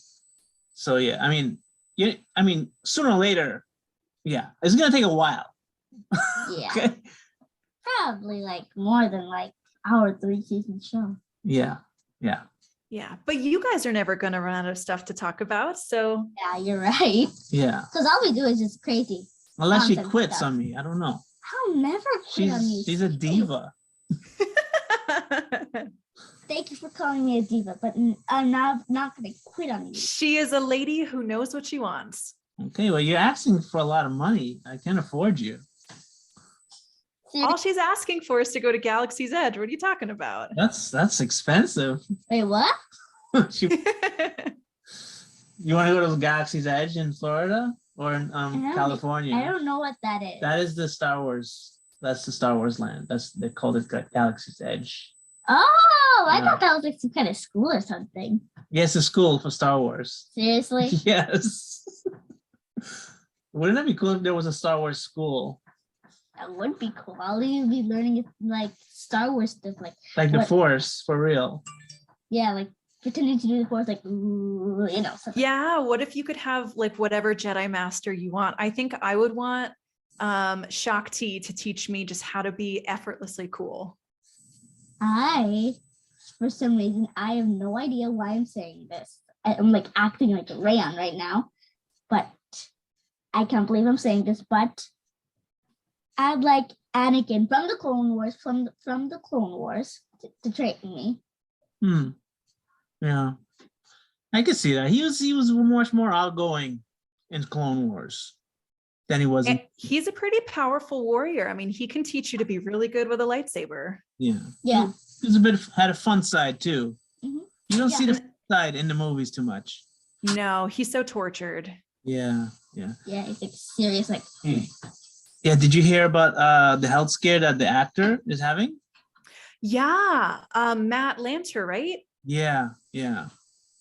So yeah, I mean, sooner or later, yeah, it's gonna take a while. Yeah. Okay. Probably like more than like our 3-season show. Yeah. Yeah, but you guys are never going to run out of stuff to talk about. So Yeah, you're right. Yeah. Because all we do is just crazy. Unless she nonsense quits stuff. on me, I don't know. I'll never quit on you. She's a diva. Thank you for calling me a diva, but I'm not going to quit on you. she is a lady who knows what she wants. Okay, well, you're asking for a lot of money. I can't afford you. All she's asking for is to go to Galaxy's Edge. What are you talking about? That's expensive. Wait, what? You want to go to Galaxy's Edge in Florida or in California? I don't know what that is. That is the Star Wars. That's the Star Wars land. They called it Galaxy's Edge. Oh, I Yeah. thought that was like some kind of school or something. Yes, a school for Star Wars. Seriously? Yes. Wouldn't that be cool if there was a Star Wars school? That would be cool. I'll even be learning like Star Wars stuff, like The what- Force, for real. yeah, like pretending to do the Force, like something. Yeah, what if you could have like whatever Jedi Master you want? I think I would want Shakti to teach me just how to be effortlessly cool. For some reason, I have no idea why I'm saying this. I'm like acting like a Rayon right now, but I can't believe I'm saying this. But I'd like Anakin from the Clone Wars, from the Clone Wars, to train me. Yeah, I could see that. He was much more outgoing in Clone Wars than he was in. And he's a pretty powerful warrior. I mean, he can teach you to be really good with a lightsaber. Yeah. Yeah. He's had a fun side too. Mhm. You don't Yeah. see the fun side in the movies too much. No, he's so tortured. Yeah. Yeah, it's like serious, like Yeah. Did you hear about the health scare that the actor is having? Yeah, Matt Lanter, right? Yeah.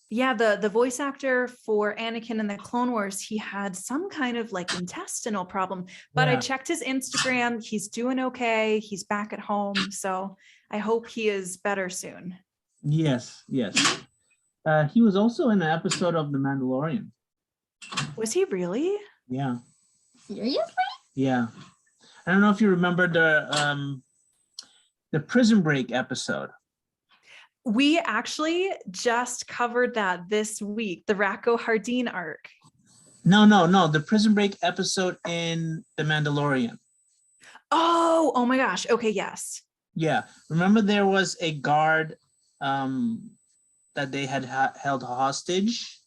Yeah, the voice actor for Anakin in the Clone Wars, he had some kind of like intestinal problem. But I Yeah. checked his Instagram. He's doing okay. He's back at home. So I hope he is better soon. Yes. He was also in an episode of The Mandalorian. Was he really? Yeah. seriously? Yeah. I don't know if you remember the Prison Break episode. We actually just covered that this week, the Racco Hardin arc. No. The Prison Break episode in The Mandalorian. Oh my gosh. Okay, yes. Yeah. Remember there was a guard that they had held hostage.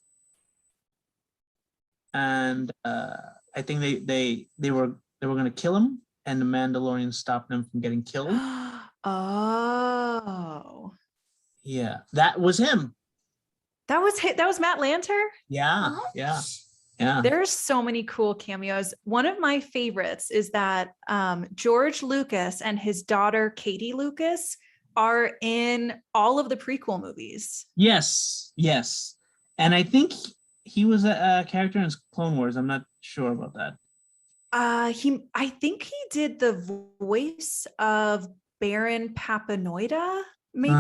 And I think they were going to kill him, and the Mandalorian stopped them from getting killed. Oh. Yeah. That was him. That was Matt Lanter? Yeah. What? Yeah. There's so many cool cameos. One of my favorites is that George Lucas and his daughter Katie Lucas are in all of the prequel movies. Yes. And I think he was a character in Clone Wars. I'm not sure about that. I think he did the voice of Baron Papanoida, maybe.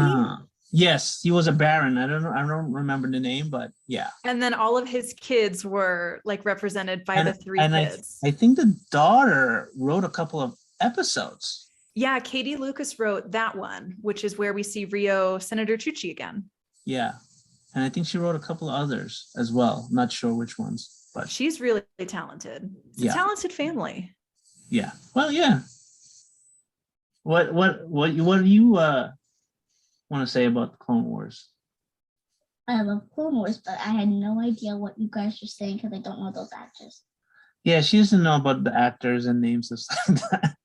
Yes, he was a baron. I don't remember the name, but yeah. And then all of his kids were like represented by the three and kids. I think the daughter wrote a couple of episodes. Yeah, Katie Lucas wrote that one, which is where we see Rio Senator Tucci again. Yeah. And I think she wrote a couple of others as well. Not sure which ones, but She's really talented. It's Yeah. a talented family. yeah. Well, yeah. What do you want to say about the Clone Wars? I love Clone Wars, but I had no idea what you guys were saying because I don't know those actors. Yeah, she doesn't know about the actors and names and stuff like that.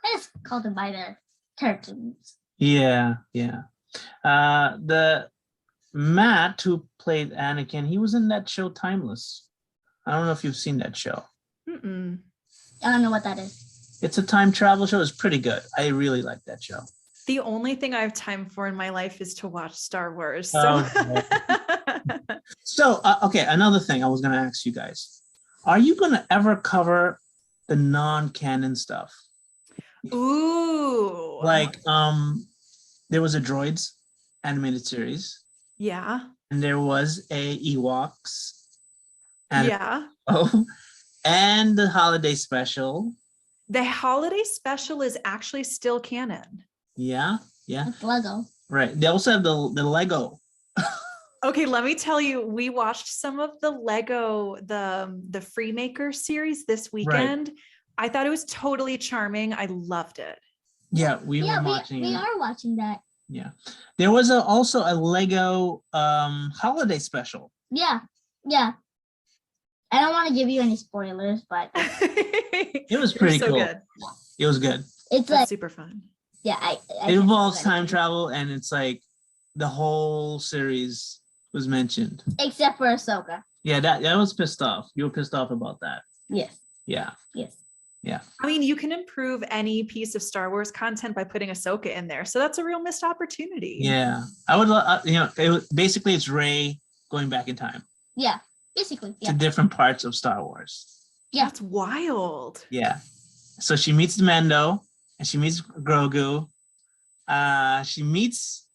I just called them by their character names. Yeah. The Matt who played Anakin, he was in that show Timeless. I don't know if you've seen that show. Mm-mm. I don't know what that is. It's a time travel show. It's pretty good. I really like that show. The only thing I have time for in my life is to watch Star Wars. So Oh, So, okay, another thing I was going to ask you guys. Are you going to ever cover the non-canon stuff? Ooh. Like there was a Droids animated series, Yeah. and there was a Ewoks and Yeah. and the holiday special. The holiday special is actually still canon. Yeah, yeah, It's Lego. right. They also have the Lego. Okay, let me tell you, we watched some of the Lego, the Freemaker series this weekend. I thought it was totally charming. I loved it. Yeah, we Yeah, were watching we it. are watching that. Yeah, there was also a Lego holiday special. Yeah, yeah. I don't want to give you any spoilers, but It was You're pretty so cool. good. It was good. it's That's like, super fun. yeah, I It can't involves do time anything. travel, and it's like the whole series was mentioned. Except for Ahsoka. Yeah, that was pissed off. You were pissed off about that. Yes, Yeah, yes. yeah. I mean, you can improve any piece of Star Wars content by putting Ahsoka in there. So that's a real missed opportunity. Yeah, I would, basically it's Rey going back in time Yeah, basically. to Yeah, different parts of Star Wars. yeah. That's wild. Yeah, so she meets Mando and she meets Grogu. She meets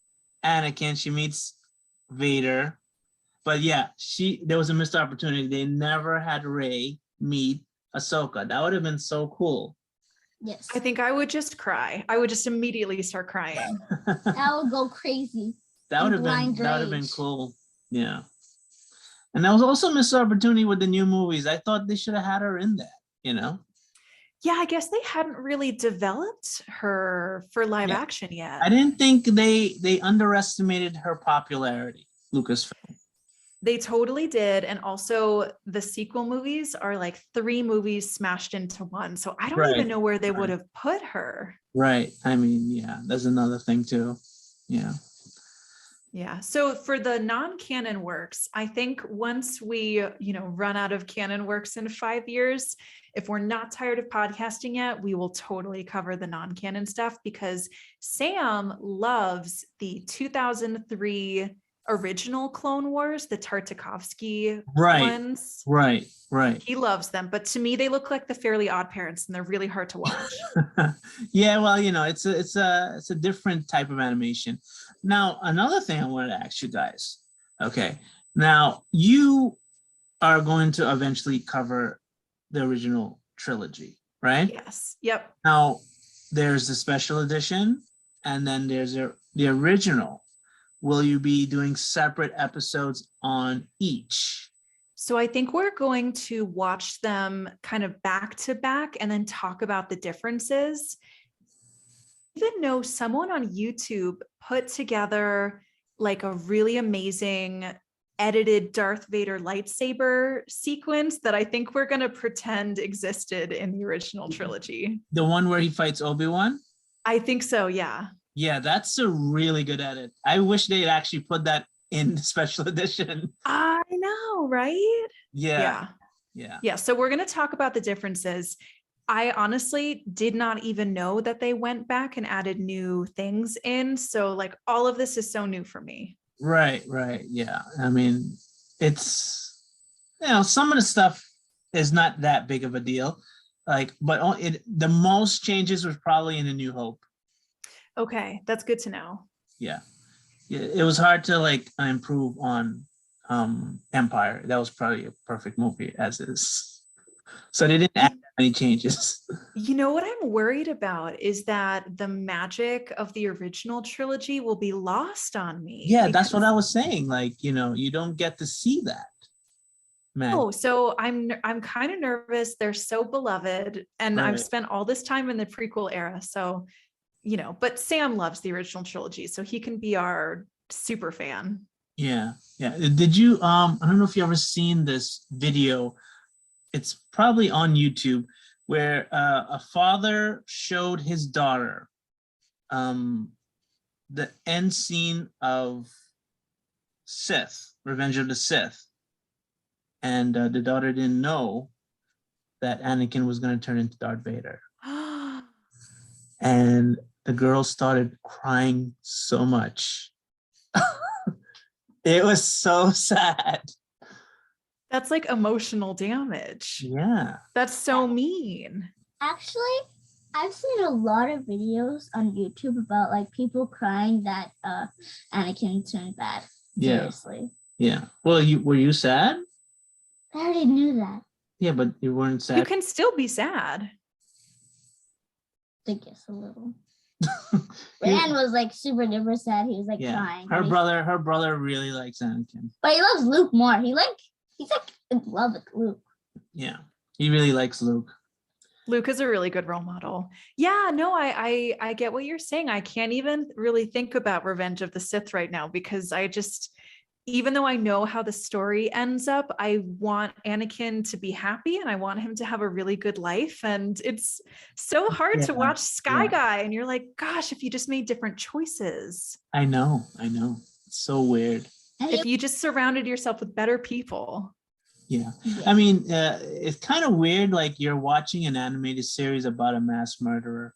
Anakin. She meets Vader. But yeah, there was a missed opportunity. They never had Rey meet Ahsoka. That would have been so cool. Yes. I think I would just cry. I would just immediately start crying. That would go crazy. That would have Blind been rage. cool. Yeah. And that was also a missed opportunity with the new movies. I thought they should have had her in that. Yeah, I guess they hadn't really developed her for live action yet. I didn't think they underestimated her popularity, Lucasfilm. They totally did. And also the sequel movies are like 3 movies smashed into one. So I don't even know where they would have put her. Right. I mean, yeah, that's another thing too. Yeah. Yeah. So for the non-canon works, I think once we, run out of canon works in 5 years, if we're not tired of podcasting yet, we will totally cover the non-canon stuff because Sam loves the 2003 original Clone Wars, the Tartakovsky ones. Right. He loves them, but to me, they look like the Fairly Odd Parents, and they're really hard to watch. Yeah, well, it's a different type of animation. Now, another thing I wanted to ask you guys. Okay, now you are going to eventually cover the original trilogy, right? Yes. Yep. Now, there's the special edition, and then there's the original. Will you be doing separate episodes on each? So I think we're going to watch them kind of back to back and then talk about the differences. Even though someone on YouTube put together like a really amazing edited Darth Vader lightsaber sequence that I think we're going to pretend existed in the original trilogy. The one where he fights Obi-Wan? I think so, yeah. Yeah, that's a really good edit. I wish they'd actually put that in the special edition. I know, right? Yeah. So we're going to talk about the differences. I honestly did not even know that they went back and added new things in. So like all of this is so new for me. Right. Yeah. I mean, it's, some of the stuff is not that big of a deal. Like, but the most changes was probably in A New Hope. Okay, that's good to know. Yeah. It was hard to improve on Empire. That was probably a perfect movie as is. So they didn't add any changes. You know what I'm worried about is that the magic of the original trilogy will be lost on me. Yeah, that's what I was saying. You don't get to see that. Man. Oh, so I'm kind of nervous. They're so beloved, and Right. I've spent all this time in the prequel era. So, but Sam loves the original trilogy, so he can be our super fan. Yeah. Did you I don't know if you ever seen this video. It's probably on YouTube where a father showed his daughter the end scene of Sith, Revenge of the Sith. And the daughter didn't know that Anakin was going to turn into Darth Vader. And the girl started crying so much. It was so sad. That's like emotional damage. Yeah. That's so mean. Actually, I've seen a lot of videos on YouTube about like people crying that Anakin turned bad. Yeah. Seriously. Yeah. Well, were you sad? I already knew that. Yeah, but you weren't sad. You can still be sad. I guess a little. Rand was like super duper sad. He was like crying. Her brother really likes Anakin. But he loves Luke more. He's like in love with Luke. Yeah. He really likes Luke. Luke is a really good role model. Yeah, no, I get what you're saying. I can't even really think about Revenge of the Sith right now because I just, even though I know how the story ends up, I want Anakin to be happy and I want him to have a really good life. And it's so hard to watch Sky Guy and you're like, gosh, if you just made different choices. I know. It's so weird. If you just surrounded yourself with better people. Yeah. I mean, it's kind of weird. Like you're watching an animated series about a mass murderer.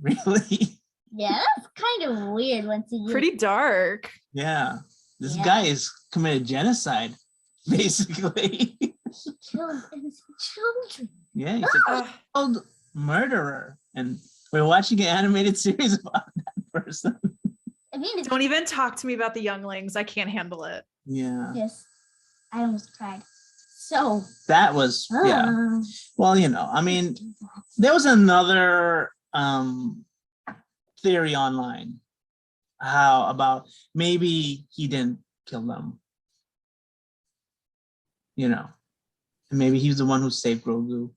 Really? Yeah, that's kind of weird once you Pretty dark. Yeah. This guy is committed genocide, basically. He killed innocent children. Yeah, he's a child murderer. And we're watching an animated series about that person. I mean, Don't even talk to me about the younglings. I can't handle it. Yeah. Yes. I almost cried. So that was Well, I mean, there was another theory online. How about maybe he didn't kill them? And maybe he was the one who saved Grogu.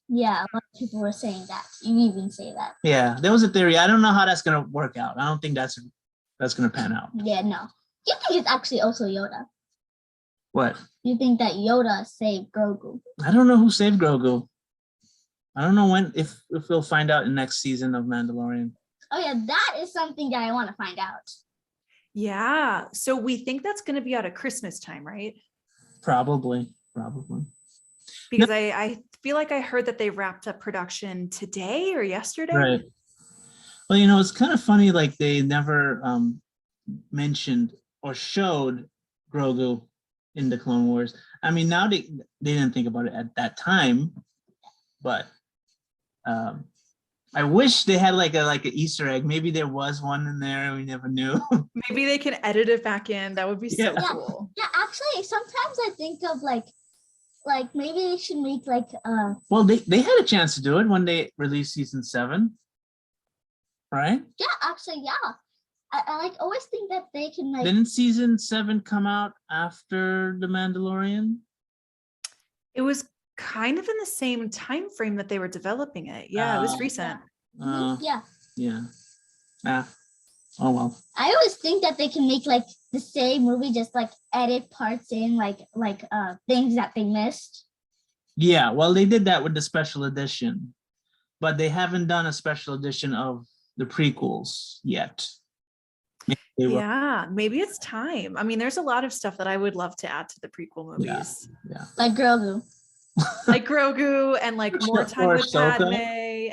Yeah, a lot of people were saying that. You even say that. Yeah, there was a theory. I don't know how that's gonna work out. I don't think that's gonna pan out. Yeah, no. You think it's actually also Yoda? What? You think that Yoda saved Grogu? I don't know who saved Grogu. I don't know if we'll find out in next season of Mandalorian. Oh yeah, that is something that I want to find out. Yeah. So we think that's going to be out at Christmas time, right? Probably. Because I feel like I heard that they wrapped up production today or yesterday. Right. Well, it's kind of funny, like they never mentioned or showed Grogu in the Clone Wars. I mean, now they didn't think about it at that time, but I wish they had like a Easter egg. Maybe there was one in there. We never knew. Maybe they can edit it back in. That would be so cool. Yeah, actually, sometimes I think of like maybe they should make like Well, they had a chance to do it when they released season 7, right? Yeah, actually, yeah. I like always think that they can like. Didn't season 7 come out after The Mandalorian? It was kind of in the same time frame that they were developing it. Yeah, it was recent. Yeah. Oh well. I always think that they can make like the same movie, just like edit parts in, like things that they missed. Yeah, well, they did that with the special edition, but they haven't done a special edition of the prequels yet. Yeah, maybe it's time. I mean, there's a lot of stuff that I would love to add to the prequel movies. Yeah. Like Grogu. Like Grogu and like more time with Ahsoka. Padme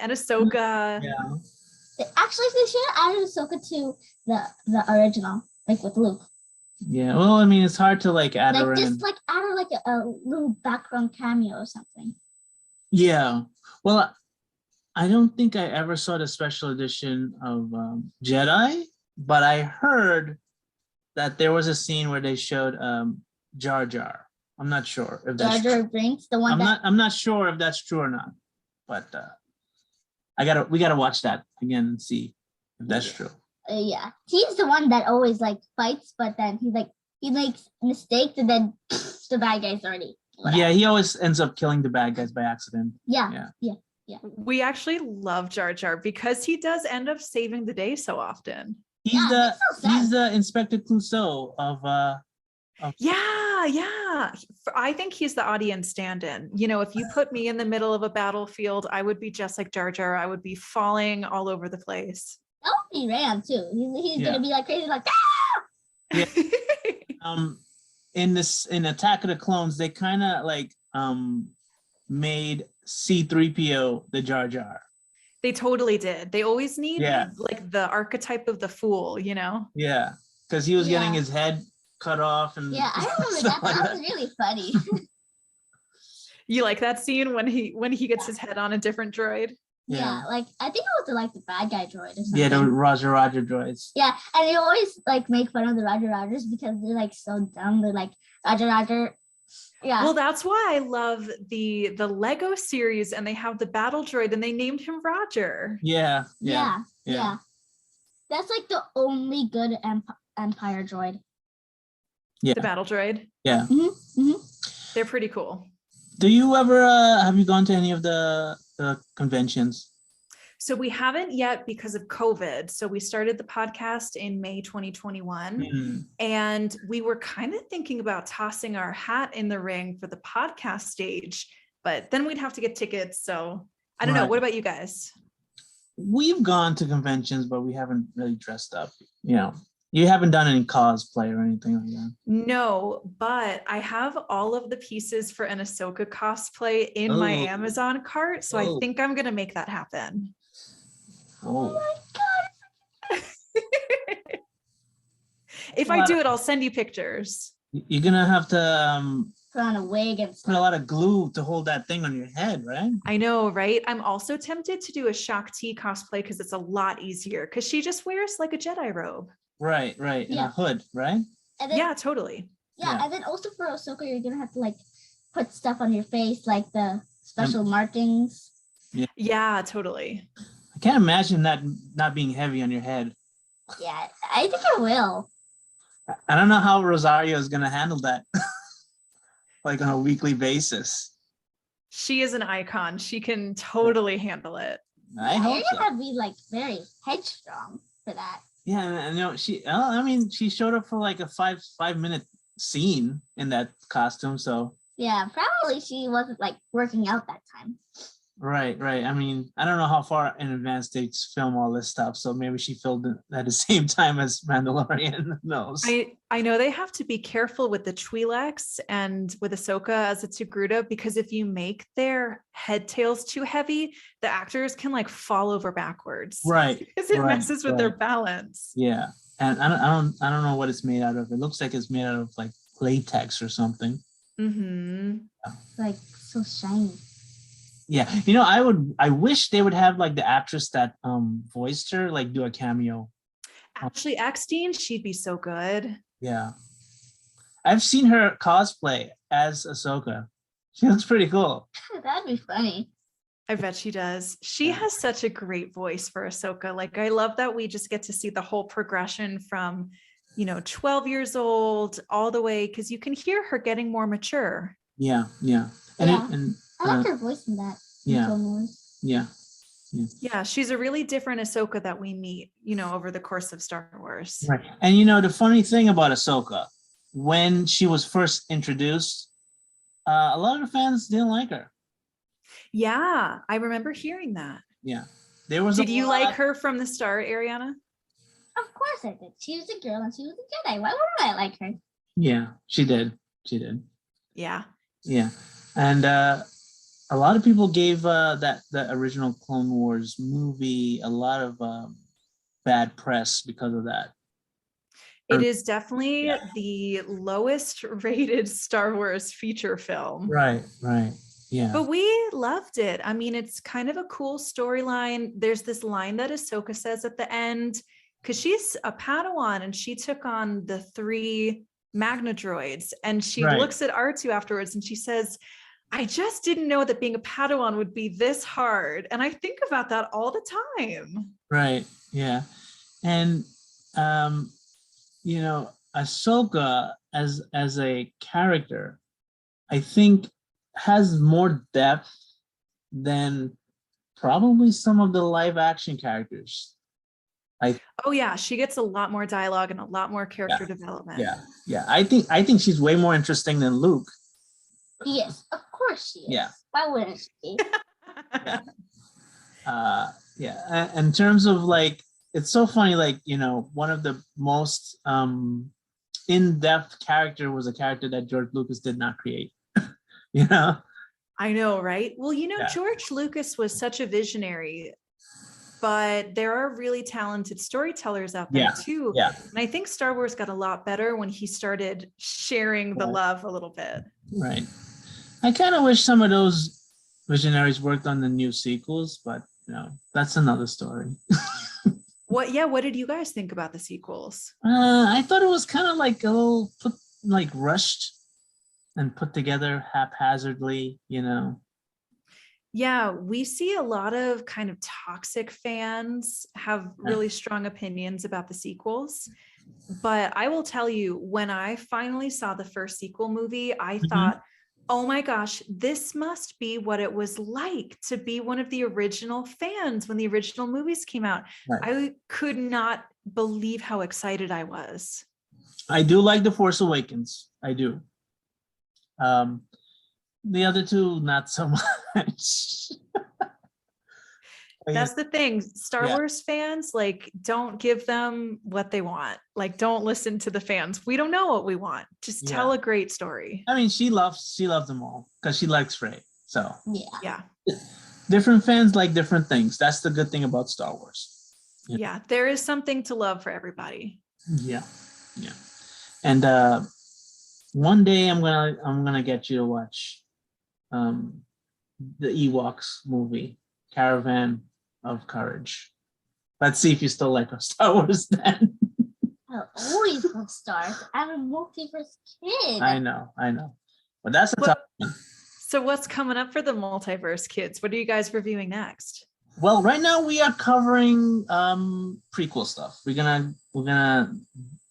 and Ahsoka. Yeah. Actually, they should have added Ahsoka to the original, like with Luke. Yeah. Well, I mean, it's hard to like add like just like add like a little background cameo or something. Yeah. Well, I don't think I ever saw the special edition of Jedi, but I heard that there was a scene where they showed Jar Jar. I'm not sure if that's Jar Jar Binks, the one I'm not sure if that's true or not, but we gotta watch that again and see if that's true. Yeah, he's the one that always like fights, but then he makes mistakes and then the bad guy's already. Whatever. Yeah, he always ends up killing the bad guys by accident. Yeah. We actually love Jar Jar because he does end up saving the day so often. He's the Inspector Clouseau of Yeah. I think he's the audience stand-in. If you put me in the middle of a battlefield, I would be just like Jar Jar. I would be falling all over the place. That would be Ram too. He's gonna be like crazy, like Yeah. In Attack of the Clones, they kind of like made C-3PO the Jar Jar. They totally did. They always need Yeah. like the archetype of the fool, Yeah, because he was getting his head cut off and I remember that. That was really funny. You like that scene when he gets his head on a different droid? Yeah, like I think it was like the bad guy droid or something. Yeah, the Roger droids. Yeah, and they always like make fun of the Rogers because they're like so dumb. They're like Roger. Yeah. Well, that's why I love the Lego series, and they have the battle droid, and they named him Roger. Yeah. That's like the only good Empire droid. Yeah. The battle droid. Yeah. They're pretty cool. Do you ever have you gone to any of the conventions? So we haven't yet because of COVID. So we started the podcast in May 2021, and we were kind of thinking about tossing our hat in the ring for the podcast stage, but then we'd have to get tickets. So I don't know. What about you guys? We've gone to conventions, but we haven't really dressed up. You know, you haven't done any cosplay or anything like that. No, but I have all of the pieces for an Ahsoka cosplay in my Amazon cart. So I think I'm going to make that happen. Oh my god. If I do it, I'll send you pictures. You're going to have to put on a wig and put a lot of glue to hold that thing on your head, right? I know, right? I'm also tempted to do a Shakti cosplay because it's a lot easier because she just wears like a Jedi robe. Right. And a hood, right? And then, yeah, totally. Yeah, and then also for Ahsoka, you're gonna have to like put stuff on your face, like the special markings. Yeah, totally. I can't imagine that not being heavy on your head. Yeah, I think it will. I don't know how Rosario is gonna handle that, like on a weekly basis. She is an icon. She can totally handle it. I hope you're gonna have to be like very headstrong for that. Yeah, and you know, she showed up for like a 5-minute scene in that costume, so yeah, probably she wasn't like working out that time. Right. I mean, I don't know how far in advance they film all this stuff, so maybe she filmed it at the same time as Mandalorian. Who knows? I know they have to be careful with the Twi'leks and with Ahsoka as a Togruta, because if you make their head tails too heavy, the actors can like fall over backwards. Right. Because it messes with their balance. Yeah, and I don't know what it's made out of. It looks like it's made out of like latex or something. Like so shiny. Yeah, you know, I wish they would have like the actress that voiced her like do a cameo. Ashley Eckstein, she'd be so good. Yeah, I've seen her cosplay as Ahsoka. She looks pretty cool. That'd be funny. I bet she does. She has such a great voice for Ahsoka. Like, I love that we just get to see the whole progression from, 12 years old all the way, because you can hear her getting more mature. Yeah. And I like her voice in that. Yeah, she's a really different Ahsoka that we meet, over the course of Star Wars. Right. And the funny thing about Ahsoka, when she was first introduced, a lot of the fans didn't like her. Yeah, I remember hearing that. Yeah. Did you like her from the start, Ariana? Of course I did. She was a girl and she was a Jedi. Why wouldn't I like her? Yeah, she did. Yeah. And a lot of people gave the original Clone Wars movie a lot of bad press because of that. It is definitely the lowest rated Star Wars feature film. Right. Yeah. But we loved it. I mean, it's kind of a cool storyline. There's this line that Ahsoka says at the end, because she's a Padawan and she took on the 3 Magna droids, and she looks at R2 afterwards and she says, I just didn't know that being a Padawan would be this hard. And I think about that all the time. Right. Yeah. And, Ahsoka as a character, I think has more depth than probably some of the live action characters. Oh yeah, she gets a lot more dialogue and a lot more character development. Yeah. I think she's way more interesting than Luke. Yes, of course she is. Yeah. Why wouldn't she be? In terms of like, it's so funny, like, one of the most in-depth character was a character that George Lucas did not create. I know, right? Well, George Lucas was such a visionary, but there are really talented storytellers out there too. Yeah. And I think Star Wars got a lot better when he started sharing the love a little bit. Right. I kind of wish some of those visionaries worked on the new sequels, but that's another story. What did you guys think about the sequels? I thought it was kind of like a little rushed and put together haphazardly, Yeah, we see a lot of kind of toxic fans have really strong opinions about the sequels. But I will tell you, when I finally saw the first sequel movie, I thought, oh my gosh, this must be what it was like to be one of the original fans when the original movies came out. Right. I could not believe how excited I was. I do like The Force Awakens. I do. The other two, not so much. That's the thing. Star Wars fans, like, don't give them what they want. Like, don't listen to the fans. We don't know what we want. Just tell a great story. I mean, she loves them all because she likes Rey. So yeah. Different fans like different things. That's the good thing about Star Wars. Yeah, there is something to love for everybody. Yeah. And one day I'm gonna get you to watch the Ewoks movie, Caravan of Courage. Let's see if you still like Star Wars then. I always love stars. I'm a multiverse kid. I know. But that's a tough one. So what's coming up for the multiverse kids? What are you guys reviewing next? Well, right now we are covering prequel stuff. We're gonna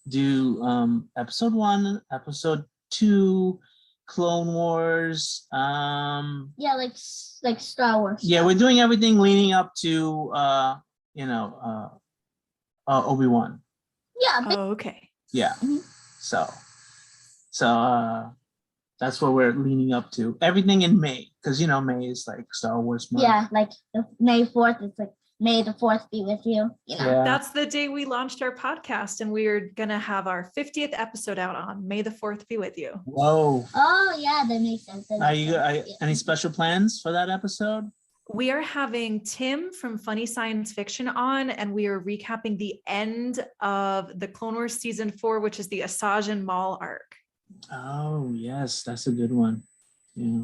do episode 1, episode 2, Clone Wars. Yeah, like Star Wars. Yeah, we're doing everything leading up to Obi-Wan. Yeah. Oh, okay. Yeah. So that's what we're leaning up to. Everything in May, because May is like Star Wars month. Yeah, like May 4th. It's like May the 4th be with you. Yeah. That's the day we launched our podcast, and we're gonna have our 50th episode out on May the 4th be with you. Whoa. Oh yeah, that makes sense. Are you any special plans for that episode? We are having Tim from Funny Science Fiction on, and we are recapping the end of the Clone Wars season 4, which is the Asajj and Maul arc. Oh yes, that's a good one. Yeah.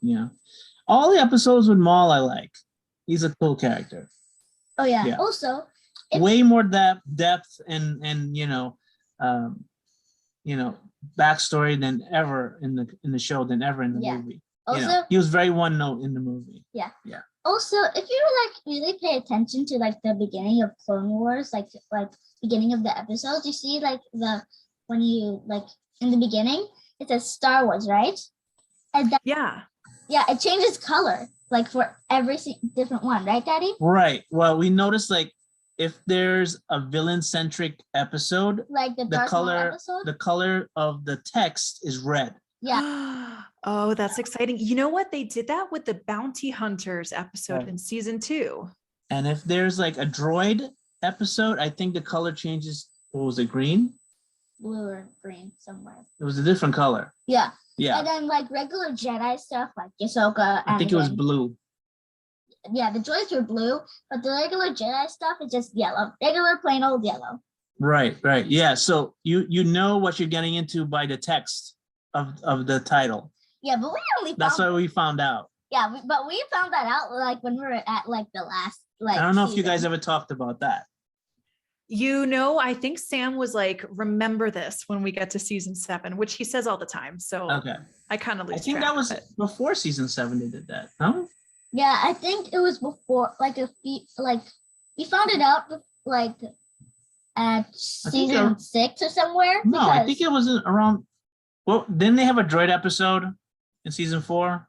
Yeah. All the episodes with Maul I like. He's a cool character. Oh yeah. Also, way more depth and backstory than ever in the show than ever in the movie. Also, he was very one note in the movie. Yeah. Also, if you really pay attention to the beginning of Clone Wars, like beginning of the episodes, you see when you in the beginning it says Star Wars, right? And it changes color for every different one, right, Daddy? Right. Well, we noticed if there's a villain-centric episode, the color of the text is red. Yeah. Oh, that's exciting. You know what? They did that with the Bounty Hunters episode in season 2. And if there's a droid episode, I think the color changes. What was it? Green? Blue or green somewhere. It was a different color. Yeah. Yeah. And then regular Jedi stuff like Ahsoka. I think it was blue. Yeah, the droids were blue, but the regular Jedi stuff is just yellow. Regular plain old yellow. Right. Yeah. So you know what you're getting into by the text of the title. Yeah, but that's why we found out. Yeah, but we found that out when we were at the last I don't know if you guys ever talked about that. I think Sam was remember this when we get to season 7, which he says all the time. So okay, I kind of lose I think track that was of it. before season 7 they did that. No? Yeah, I think it was before we found it out at season 6 or somewhere. No, I think it was around. Well, didn't they have a droid episode in season 4?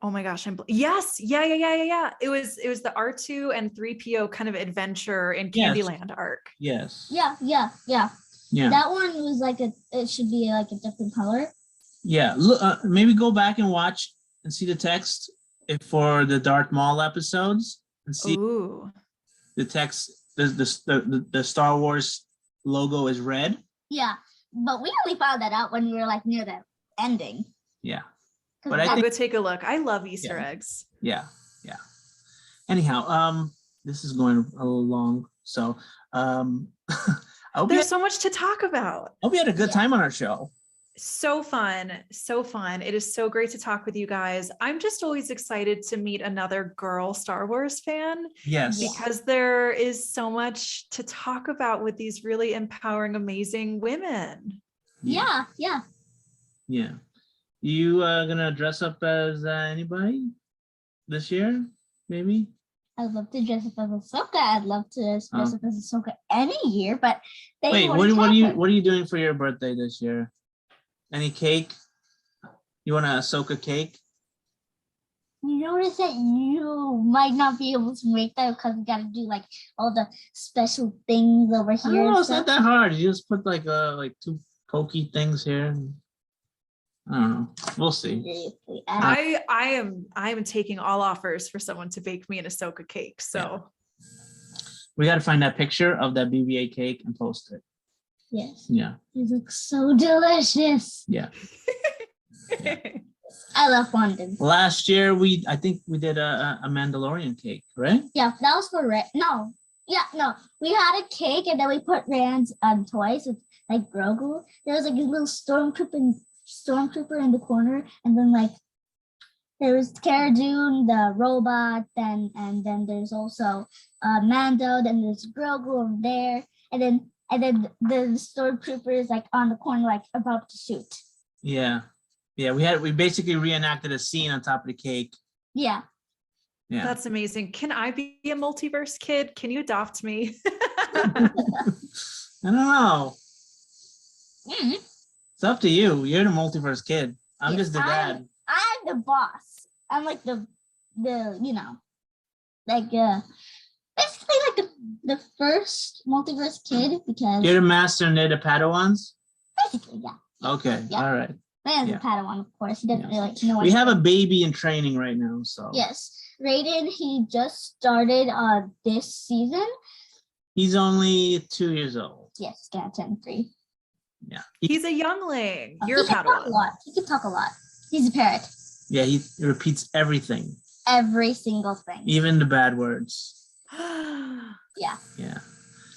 Oh my gosh! Yes, yeah. It was the R2 and 3PO kind of adventure in Candyland arc. Yes. Yeah. That one was it should be a different color. Yeah, look, maybe go back and watch and see the text for the Darth Maul episodes and see the text. The Star Wars logo is red. Yeah, but we only found that out when we were near the ending. Yeah. But I'll go take a look. I love Easter eggs. Yeah. Anyhow, this is going a little long, so there's so much to talk about. I hope you had a good time on our show. So fun. So fun. It is so great to talk with you guys. I'm just always excited to meet another girl Star Wars fan Yes. Yeah. because there is so much to talk about with these really empowering, amazing women. Yeah. Yeah. You gonna dress up as anybody this year? Maybe. I'd love to dress up as Ahsoka. I'd love to dress Oh. up as Ahsoka any year, but they Wait, what are you doing for your birthday this year? Any cake? You want a Ahsoka cake? You notice that you might not be able to make that because you gotta do like all the special things over I here. don't know, and it's not stuff. that hard. You just put like two pokey things here. I don't know. We'll see. Seriously, I am taking all offers for someone to bake me an Ahsoka cake. So We got to find that picture of that BB-8 cake and post it. yes, Yeah. it looks so delicious. Yeah. I love fondant. Last year I think we did a Mandalorian cake, right? Yeah, that was for Rand. No, we had a cake and then we put Rand's toys with like Grogu. There was like a little stormtrooper in the corner, and then like there was Cara Dune, the robot, and then there's also Mando, then there's Grogu over there, and then the stormtrooper is like on the corner, like about to shoot. Yeah. Yeah, we basically reenacted a scene on top of the cake. Yeah. Yeah. That's amazing. Can I be a multiverse kid? Can you adopt me? I don't know. Mhm. It's up to you. You're the multiverse kid. I'm Yes, just the dad. I'm the boss. I'm like the like basically like the first multiverse kid because You're the master and they're the Padawans? basically yeah. Okay. Yeah. All right. Rand's Yeah. a Padawan, of course. He doesn't Yeah. really know. We have a baby in training right now, so Yes, Raiden. He just started this season. he's only 2 years old. Yes, gonna turn 3. Yeah. He's a youngling. You're a He can talk a Padawan. lot. He can talk a lot. He's a parrot. Yeah, he repeats everything, Every single thing. even the bad words. Yeah. Yeah.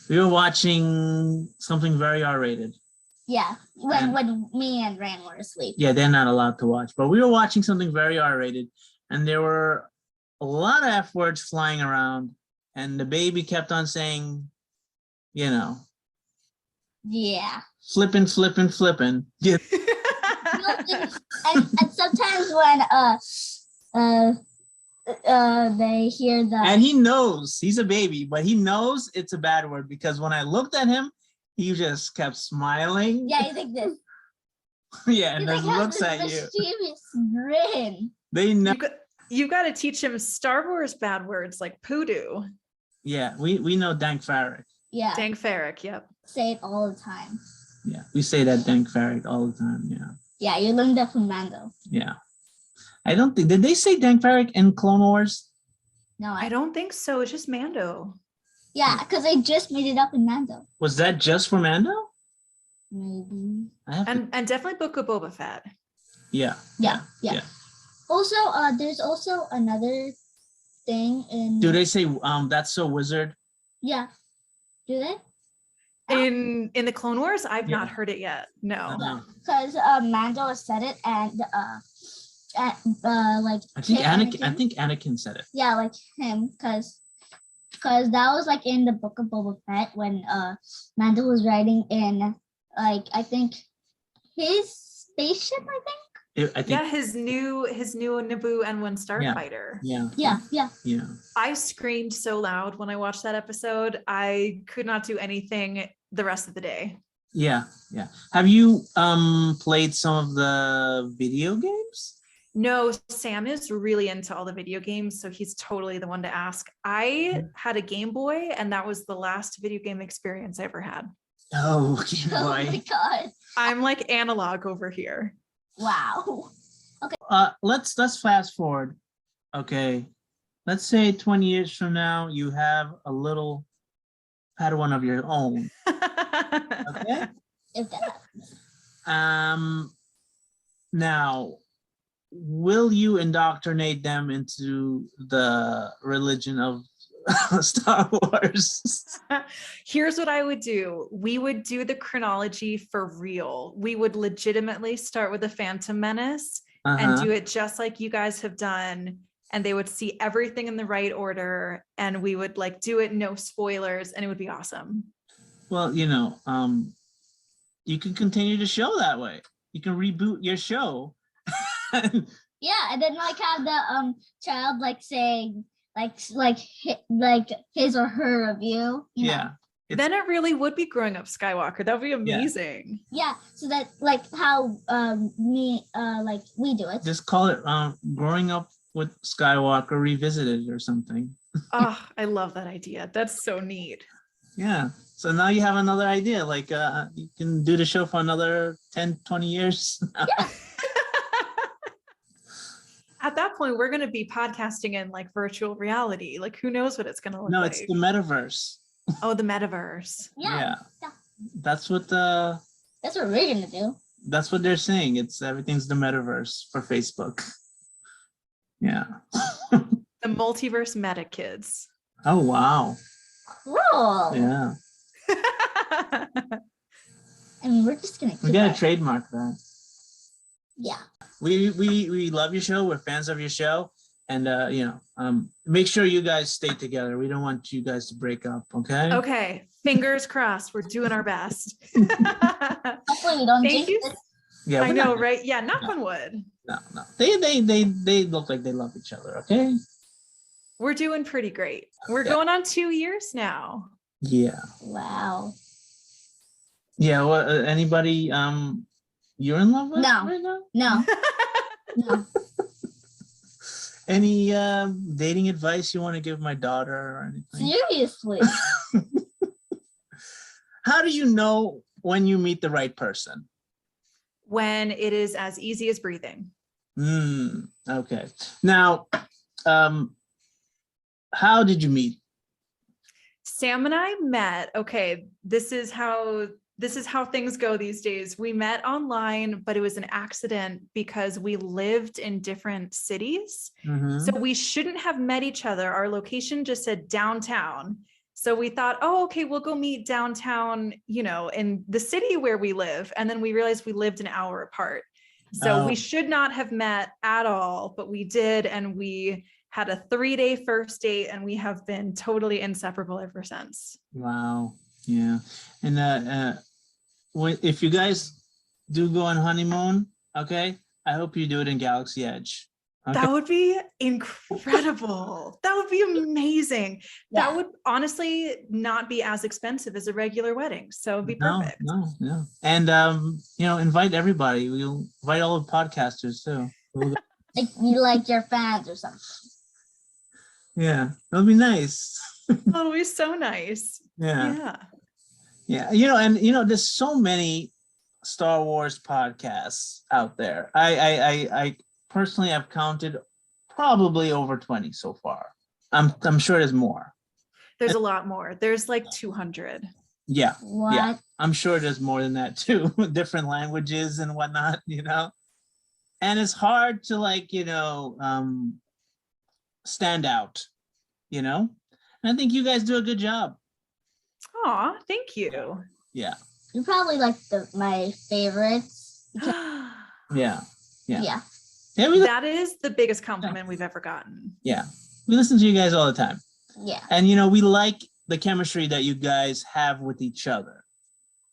We were watching something very R-rated. Yeah. When me and Rand were asleep. Yeah, they're not allowed to watch, but we were watching something very R-rated, and there were a lot of F words flying around, and the baby kept on saying, Yeah. flipping. Yeah. and sometimes when they hear the And he knows he's a baby, but he knows it's a bad word because when I looked at him, he just kept smiling. yeah, he's like this. Yeah, and He's then like has looks this at you. mischievous grin. They know. You got to teach him Star Wars bad words like poodoo. Yeah, we know Dank Farrik. Yeah. Dank Farrik, yep. Say it all the time. Yeah, we say that Dank Farrik all the time. Yeah, Yeah, you learned that from Mando. yeah. I don't think did they say Dank Farrik in Clone Wars? No, I don't think so. It's just Mando. Yeah, because they just made it up in Mando. Was that just for Mando? Maybe. I have to, And definitely Book of Boba Fett. yeah. Yeah. yeah. Also, there's also another thing in. Do they say that's so wizard? Yeah. Do they? In the Clone Wars, I've Yeah. not heard it yet. No. Uh-huh. Because Mando said it, and like I think Anakin- I think Anakin said it. yeah, like him, because that was like in the Book of Boba Fett when Mando was riding in like I think his spaceship. I think. I think. Yeah, his new Naboo N1 Starfighter. Yeah. Yeah. I screamed so loud when I watched that episode. I could not do anything the rest of the day. Yeah. Have you played some of the video games? No, Sam is really into all the video games, so he's totally the one to ask. I had a Game Boy, and that was the last video game experience I ever had. Oh, Game Oh my Boy. god! I'm like analog over here. Wow. Let's fast forward. Okay. Let's say 20 years from now, you have a little Padawan of your own. Okay. If that happens. Now, will you indoctrinate them into the religion of Star Wars. Here's what I would do. We would do the chronology for real. We would legitimately start with the Phantom Menace and Uh-huh. do it just like you guys have done. And they would see everything in the right order. And we would like do it, no spoilers, and it would be awesome. Well, you can continue the show that way. You can reboot your show. Yeah, and then like have the child like saying like his or her review. You know? Yeah. Then it really would be growing up Skywalker. That would be Yeah. amazing. Yeah, so that like how me like we do it. Just call it Growing Up with Skywalker Revisited or something. Oh, I love that idea. That's so neat. Yeah. So now you have another idea. Like you can do the show for another 10, 20 years. Yeah. At that point, we're going to be podcasting in like virtual reality. Like, who knows what it's going to look No, like? it's the metaverse. Oh, the metaverse. Yeah. That's what That's what we're gonna do. that's what they're saying. It's everything's the metaverse for Facebook. Yeah. The multiverse meta kids. Oh wow. Cool. Yeah. I mean, we're just gonna. We keep gotta our- trademark that. Yeah. We love your show. We're fans of your show, and make sure you guys stay together. We don't want you guys to break up. Okay. Okay. Fingers crossed. We're doing our best. Hopefully, we don't Thank jinx you. it. Yeah. I we're know, not- right? Yeah. Knock on wood. No. They look like they love each other. Okay. We're doing pretty great. We're Yeah. going on 2 years now. Yeah. Wow. Yeah. Well, anybody you're in love with No. right now? No. No. Any dating advice you want to give my daughter or anything? Seriously. How do you know when you meet the right person? When it is as easy as breathing. Okay. Now, how did you meet? Sam and I met. Okay, this is how things go these days. We met online, but it was an accident because we lived in different cities. Mhm. So we shouldn't have met each other. Our location just said downtown. So we thought, oh, okay, we'll go meet downtown, in the city where we live. And then we realized we lived an hour apart. So Oh. we should not have met at all, but we did. And we had a 3-day first date, and we have been totally inseparable ever since. Wow. Yeah. And if you guys do go on honeymoon, okay, I hope you do it in Galaxy Edge. Okay. That would be incredible. That would be amazing. Yeah. That would honestly not be as expensive as a regular wedding. So it'd be perfect. No. And invite everybody. We'll invite all the podcasters too. Like you like your fans or something. Yeah, that'll be nice. Oh, it'd be so nice. Yeah. Yeah. There's so many Star Wars podcasts out there. I personally have counted probably over 20 so far. I'm sure there's more. There's a lot more. There's like 200. Yeah. What? Yeah. I'm sure there's more than that too. Different languages and whatnot, And it's hard to stand out, And I think you guys do a good job. Aw, thank you. Yeah. You're probably like my favorites. Yeah. Yeah. Yeah. That is the biggest compliment we've ever gotten. Yeah. We listen to you guys all the time. Yeah. And, we like the chemistry that you guys have with each other.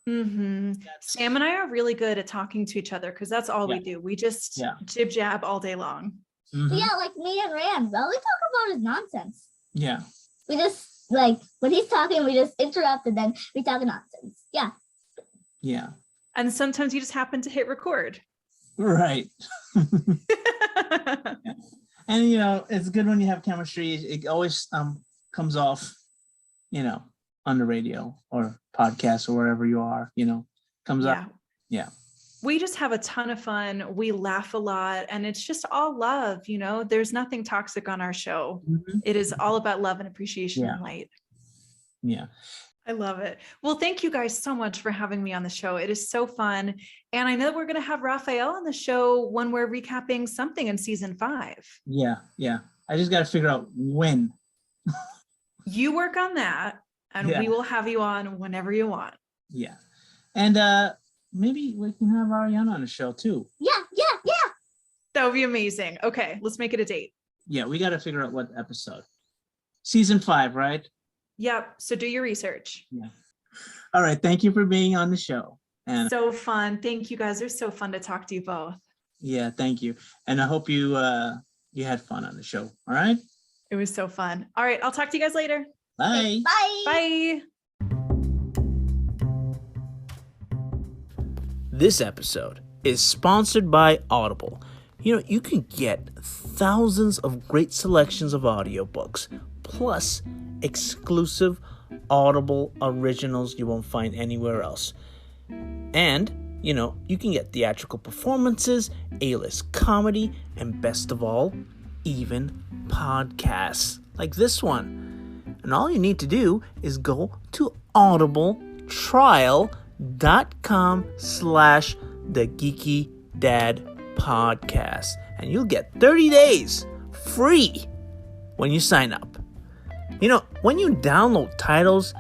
Mm-hmm. Sam and I are really good at talking to each other because that's all we do. We just jib jab all day long. Mhm. Yeah, like me and Rand. All we talk about is nonsense. Yeah. We just when he's talking, we just interrupt and then we talk nonsense. Yeah. Yeah. And sometimes you just happen to hit record. Right. And, it's good when you have chemistry. It always comes off, on the radio or podcast or wherever you are, comes up. Yeah. We just have a ton of fun. We laugh a lot, and it's just all love. There's nothing toxic on our show. Mhm. It is all about love and appreciation Yeah. and light. Yeah. I love it. Well, thank you guys so much for having me on the show. It is so fun. And I know we're going to have Raphael on the show when we're recapping something in season 5. Yeah. Yeah. I just got to figure out when. You work on that, and Yeah. we will have you on whenever you want. Yeah. And maybe we can have Ariana on the show too. Yeah. That would be amazing. Okay, let's make it a date. Yeah, we got to figure out what episode. Season 5, right? Yep. So do your research. Yeah. All right. Thank you for being on the show. And So fun. Thank you guys. It was so fun to talk to you both. yeah, thank you. And I hope you you had fun on the show. All right. It was so fun. All right. I'll talk to you guys later. Bye. Bye. Bye. This episode is sponsored by Audible. You know, you can get thousands of great selections of audiobooks, plus exclusive Audible originals you won't find anywhere else. And, you know, you can get theatrical performances, A-list comedy, and best of all, even podcasts like this one. And all you need to do is go to audibletrial.com/thegeekydadpodcast, and you'll get 30 days free when you sign up. You know, when you download titles,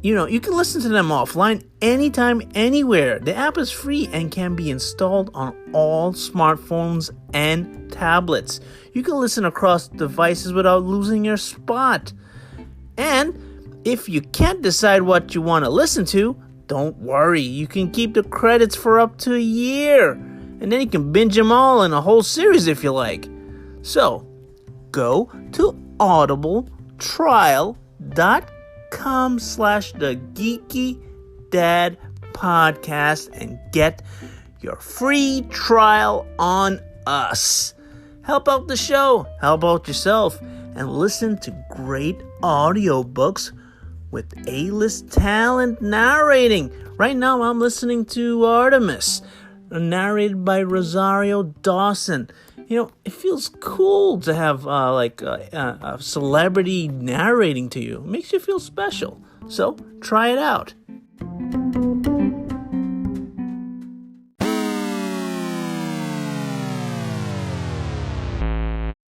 you know, you can listen to them offline anytime, anywhere. The app is free and can be installed on all smartphones and tablets. You can listen across devices without losing your spot. And if you can't decide what you want to listen to, don't worry. You can keep the credits for up to a year. And then you can binge them all in a whole series if you like. So, go to audibletrial.com/thegeekydadpodcast and get your free trial on us. Help out the show, help out yourself, and listen to great audiobooks with A-list talent narrating. Right now I'm listening to Artemis, narrated by Rosario Dawson. You know, it feels cool to have a celebrity narrating to you. It makes you feel special. So try it out.